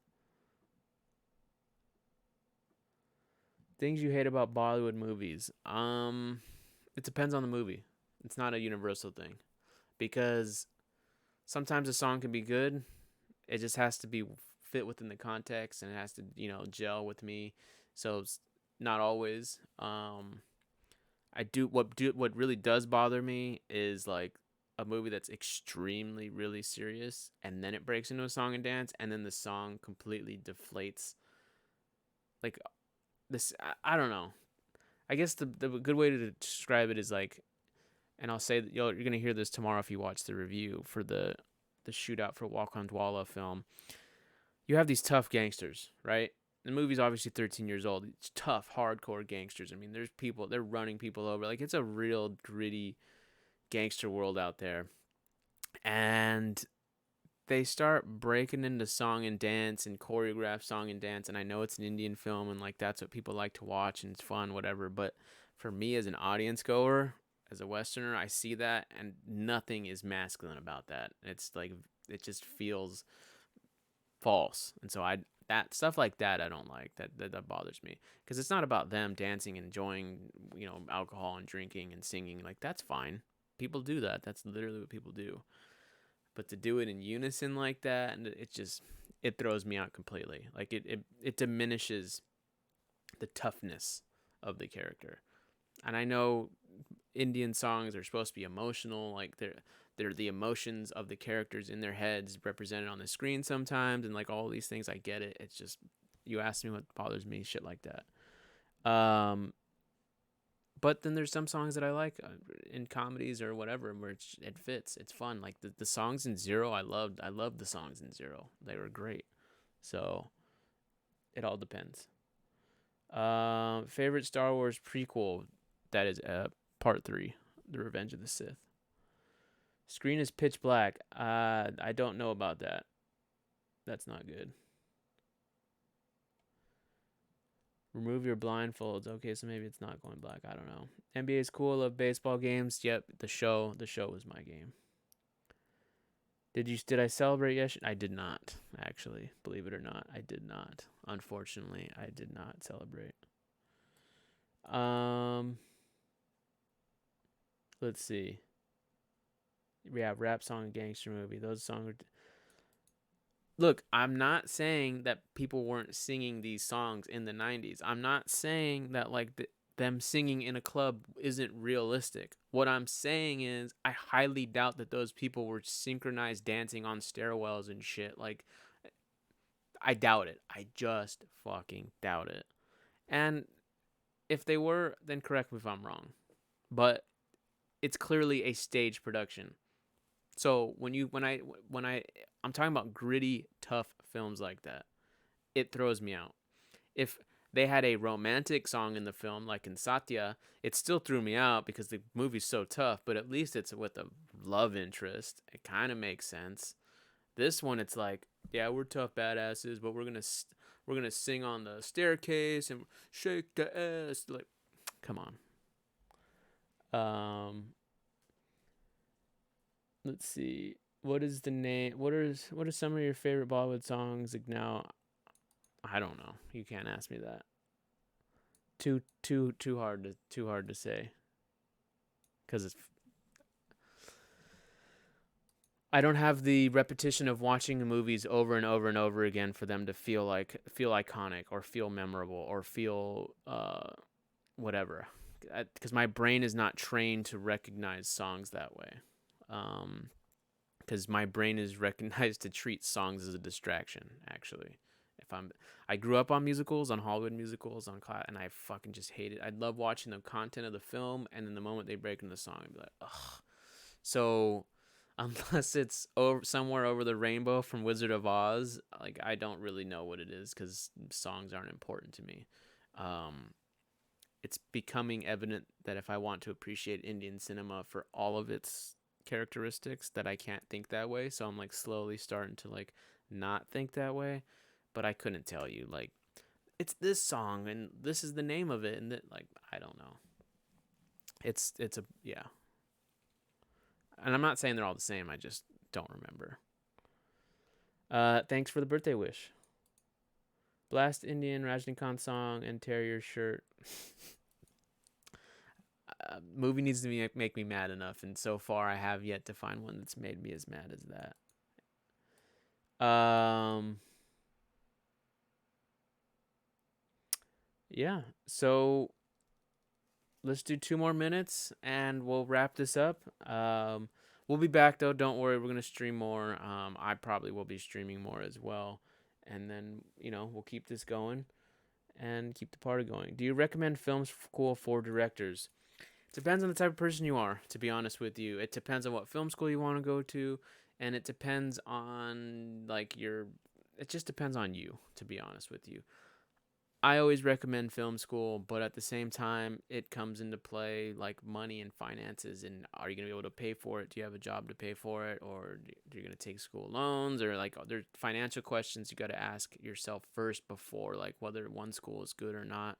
Things you hate about Bollywood movies. It depends on the movie. It's not a universal thing because sometimes a song can be good. It just has to be fit within the context and it has to, gel with me. So it's not always. I what really does bother me is like a movie that's extremely really serious and then it breaks into a song and dance and then the song completely deflates. Like this, I don't know. I guess the good way to describe it is like, and I'll say that you're gonna hear this tomorrow if you watch the review for the shootout for Walk on Dwala film. You have these tough gangsters, right? The movie's obviously 13 years old. It's tough, hardcore gangsters. I mean, there's people, they're running people over. Like, it's a real gritty gangster world out there. And they start breaking into song and dance and choreographed song and dance. And I know it's an Indian film and, like, that's what people like to watch and it's fun, whatever. But for me as an audience goer, as a Westerner, I see that and nothing is masculine about that. It's like, it just feels false. And so that stuff like that I don't like. That bothers me because it's not about them dancing and enjoying, alcohol and drinking and singing. Like, that's fine. People do that. That's literally what people do. But to do it in unison like that, and it throws me out completely. Like, it diminishes the toughness of the character. And I know Indian songs are supposed to be emotional, like they're the emotions of the characters in their heads represented on the screen sometimes, and like all these things. I get it. It's just, you asked me what bothers me, shit like that. But then there's some songs that I like in comedies or whatever where it fits. It's fun. Like the songs in Zero, I loved the songs in Zero. They were great. So it all depends. Favorite Star Wars prequel, that is part 3, The Revenge of the Sith. Screen is pitch black. I don't know about that. That's not good. Remove your blindfolds. Okay, so maybe it's not going black. I don't know. NBA is cool. Love baseball games. Yep, the show was my game. Did I celebrate yesterday? I did not, actually. Believe it or not, I did not. Unfortunately, I did not celebrate. Let's see. Yeah, rap song and gangster movie. Those songs are... Look, I'm not saying that people weren't singing these songs in the 90s. I'm not saying that like them singing in a club isn't realistic. What I'm saying is I highly doubt that those people were synchronized dancing on stairwells and shit. Like, I doubt it. I just fucking doubt it. And if they were, then correct me if I'm wrong. But it's clearly a stage production. So when I'm talking about gritty, tough films like that, it throws me out. If they had a romantic song in the film, like in Satya, it still threw me out because the movie's so tough, but at least it's with a love interest. It kind of makes sense. This one, it's like, yeah, we're tough badasses, but we're gonna sing on the staircase and shake the ass. Like, come on. Let's see. What is the name? What are some of your favorite Bollywood songs? Like, now, I don't know. You can't ask me that. Too hard to say. Because I don't have the repetition of watching the movies over and over and over again for them to feel iconic or feel memorable or feel whatever. Because my brain is not trained to recognize songs that way. Because my brain is recognized to treat songs as a distraction. Actually, I grew up on musicals, on Hollywood musicals, and I fucking just hate it. I love watching the content of the film, and then the moment they break into the song, I'd be like, ugh. So, unless it's somewhere over the rainbow from Wizard of Oz, like, I don't really know what it is because songs aren't important to me. It's becoming evident that if I want to appreciate Indian cinema for all of its characteristics, that I can't think that way. So I'm like slowly starting to like not think that way. But I couldn't tell you like it's this song and this is the name of it and that, like, I don't know. It's a yeah. And I'm not saying they're all the same. I just don't remember. Thanks for the birthday wish. Blast Indian, Rajnikant song, and Terrier shirt. Movie needs to make me mad enough, and so far I have yet to find one that's made me as mad as that. Yeah. So let's do 2 more minutes, and we'll wrap this up. We'll be back though. Don't worry, we're gonna stream more. I probably will be streaming more as well, and then we'll keep this going and keep the party going. Do you recommend film school for directors? It depends on the type of person you are, to be honest with you. It depends on what film school you want to go to, and it depends on it just depends on you, to be honest with you. I always recommend film school, but at the same time, it comes into play like money and finances. And are you going to be able to pay for it? Do you have a job to pay for it? Or are you going to take school loans? Or like, there's financial questions you got to ask yourself first before like whether one school is good or not.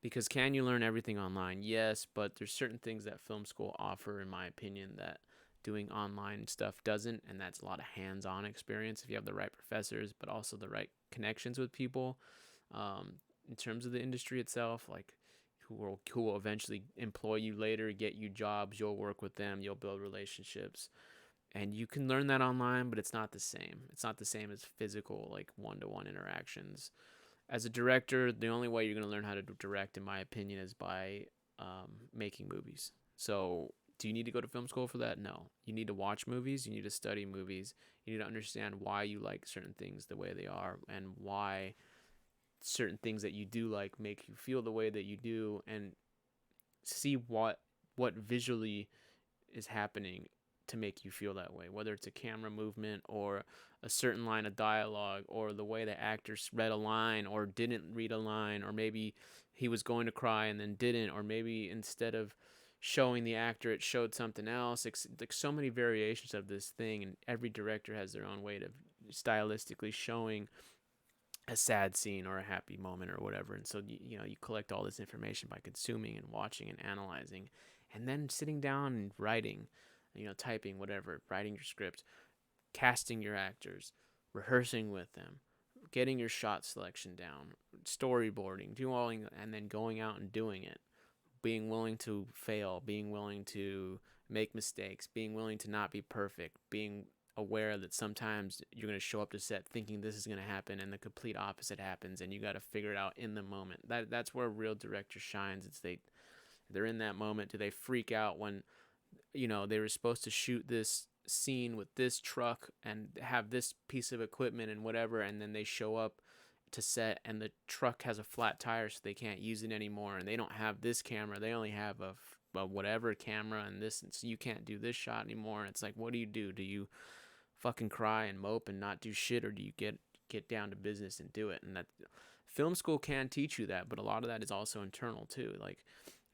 Because can you learn everything online? Yes, but there's certain things that film school offer, in my opinion, that doing online stuff doesn't. And that's a lot of hands-on experience if you have the right professors, but also the right connections with people. In terms of the industry itself, like who will eventually employ you later, get you jobs, you'll work with them, you'll build relationships. And you can learn that online, but it's not the same. It's not the same as physical, like one-to-one interactions. As a director, the only way you're going to learn how to direct, in my opinion, is by making movies. So, do you need to go to film school for that? No. You need to watch movies. You need to study movies. You need to understand why you like certain things the way they are and why certain things that you do like make you feel the way that you do, and see what visually is happening to make you feel that way, whether it's a camera movement or a certain line of dialogue or the way the actors read a line or didn't read a line, or maybe he was going to cry and then didn't, or maybe instead of showing the actor it showed something else. Like so many variations of this thing, and every director has their own way of stylistically showing a sad scene or a happy moment or whatever. And so you collect all this information by consuming and watching and analyzing, and then sitting down and writing, typing, whatever, writing your script, casting your actors, rehearsing with them, getting your shot selection down, storyboarding, and then going out and doing it, being willing to fail, being willing to make mistakes, being willing to not be perfect, being aware that sometimes you're going to show up to set thinking this is going to happen and the complete opposite happens, and you got to figure it out in the moment. That's where a real director shines. They're in that moment. Do they freak out when they were supposed to shoot this scene with this truck and have this piece of equipment and whatever, and then they show up to set and the truck has a flat tire so they can't use it anymore, and they don't have this camera, they only have a whatever camera, and this, and so you can't do this shot anymore. And it's like, what do? Do you fucking cry and mope and not do shit, or do you get down to business and do it? And that film school can teach you that, but a lot of that is also internal too. Like,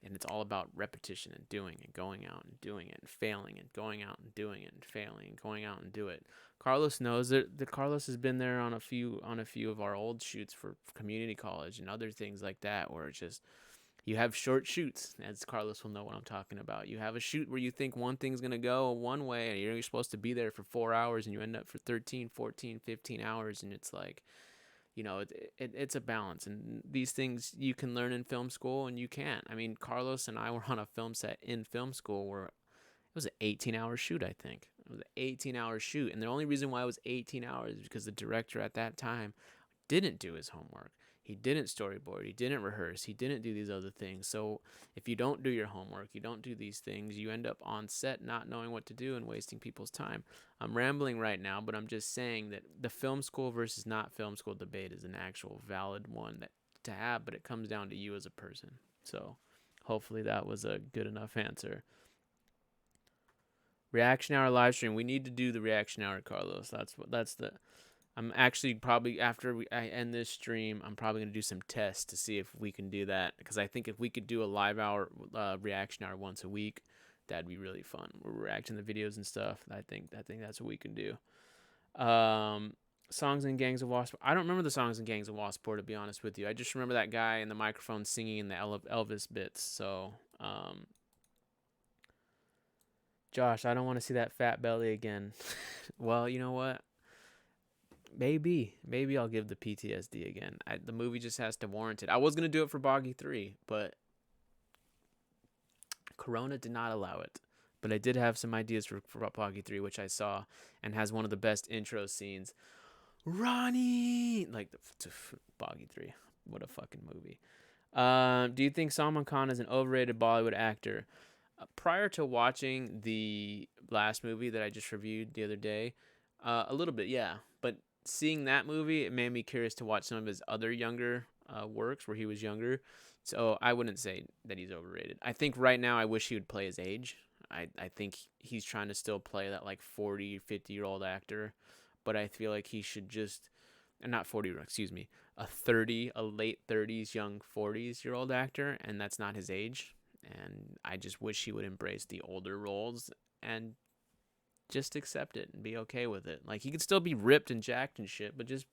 and it's all about repetition and doing and going out and doing it and failing and going out and doing it and failing and going out and do it. Carlos knows that Carlos has been there on a few of our old shoots for community college and other things like that, where it's just, you have short shoots, as Carlos will know what I'm talking about. You have a shoot where you think one thing's going to go one way, and you're supposed to be there for 4 hours, and you end up for 13, 14, 15 hours, and it's like, it's a balance. And these things you can learn in film school, and you can't. I mean, Carlos and I were on a film set in film school where it was an 18-hour shoot, I think. It was an 18-hour shoot, and the only reason why it was 18 hours is because the director at that time didn't do his homework. He didn't storyboard. He didn't rehearse. He didn't do these other things. So if you don't do your homework, you don't do these things, you end up on set not knowing what to do and wasting people's time. I'm rambling right now, but I'm just saying that the film school versus not film school debate is an actual valid one that to have, but it comes down to you as a person. So hopefully that was a good enough answer. Reaction hour live stream. We need to do the reaction hour, Carlos. I'm actually probably, after I end this stream, I'm probably going to do some tests to see if we can do that. Because I think if we could do a live hour reaction hour once a week, that'd be really fun. We're reacting to videos and stuff. I think that's what we can do. Songs in Gangs of Wasport. I don't remember the songs in Gangs of Wasport, to be honest with you. I just remember that guy in the microphone singing in the Elvis bits. So, Josh, I don't want to see that fat belly again. Well, you know what? maybe I'll give the PTSD again. The movie just has to warrant it. I was gonna do it for Boggy 3, but Corona did not allow it. But I did have some ideas for Boggy 3, which I saw, and has one of the best intro scenes. Ronnie, like Boggy 3. What a fucking movie. Do you think Salman Khan is an overrated Bollywood actor? Prior to watching the last movie that I just reviewed the other day, a little bit, yeah. But seeing that movie, it made me curious to watch some of his other younger works where he was younger. So I wouldn't say that he's overrated. I think right now I wish he would play his age. I think he's trying to still play that like 40, 50-year-old actor. But I feel like he should just, not 40, excuse me, a late 30s, young 40s-year-old actor, and that's not his age. And I just wish he would embrace the older roles and just accept it and be okay with it. Like, he could still be ripped and jacked and shit, but just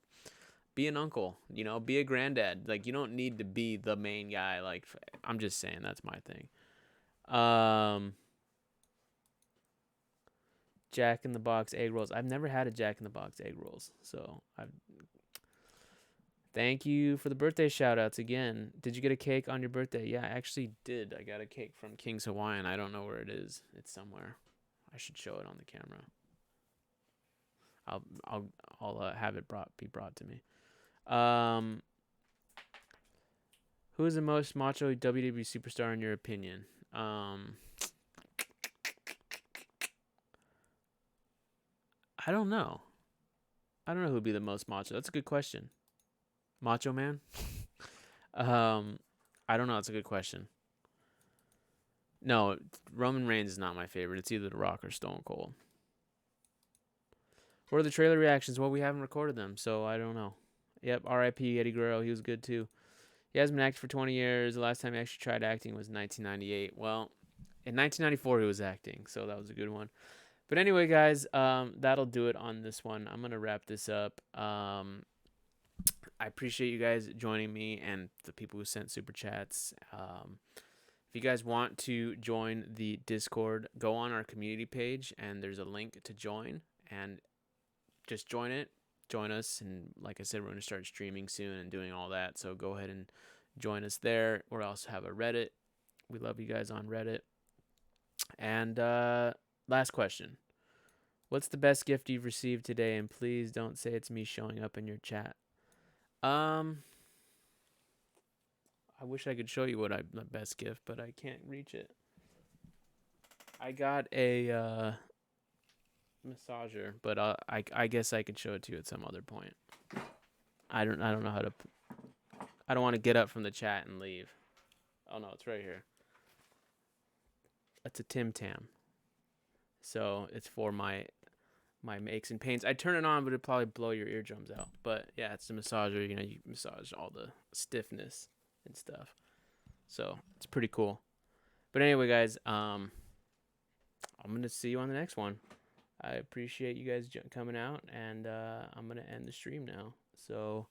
be an uncle, be a granddad. Like, you don't need to be the main guy. Like, I'm just saying, that's my thing. Jack in the Box egg rolls. I've never had a Jack in the Box egg rolls, so thank you for the birthday shout outs again. Did you get a cake on your birthday? Yeah, I actually did. I got a cake from King's Hawaiian. I don't know where it is. It's somewhere. I should show it on the camera. I'll have it be brought to me. Who is the most macho WWE superstar in your opinion? I don't know. I don't know who would be the most macho. That's a good question. Macho Man? I don't know. It's a good question. No, Roman Reigns is not my favorite. It's either The Rock or Stone Cold. What are the trailer reactions? Well, we haven't recorded them, so I don't know. Yep, R.I.P. Eddie Guerrero. He was good, too. He hasn't been acting for 20 years. The last time he actually tried acting was 1998. Well, in 1994, he was acting, so that was a good one. But anyway, guys, that'll do it on this one. I'm going to wrap this up. I appreciate you guys joining me and the people who sent super chats. If you guys want to join the Discord, go on our community page, and there's a link to join. And just join it. Join us. And like I said, we're going to start streaming soon and doing all that. So go ahead and join us there. We also have a Reddit. We love you guys on Reddit. And last question. What's the best gift you've received today? And please don't say it's me showing up in your chat. I wish I could show you my best gift, but I can't reach it. I got a massager, but I guess I could show it to you at some other point. I don't know how to. I don't want to get up from the chat and leave. Oh no, it's right here. It's a Tim Tam. So it's for my aches and pains. I turn it on, but it'd probably blow your eardrums out. But yeah, it's a massager. You massage all the stiffness and stuff. So it's pretty cool. But anyway, guys, I'm gonna see you on the next one. I appreciate you guys coming out, and I'm gonna end the stream now. So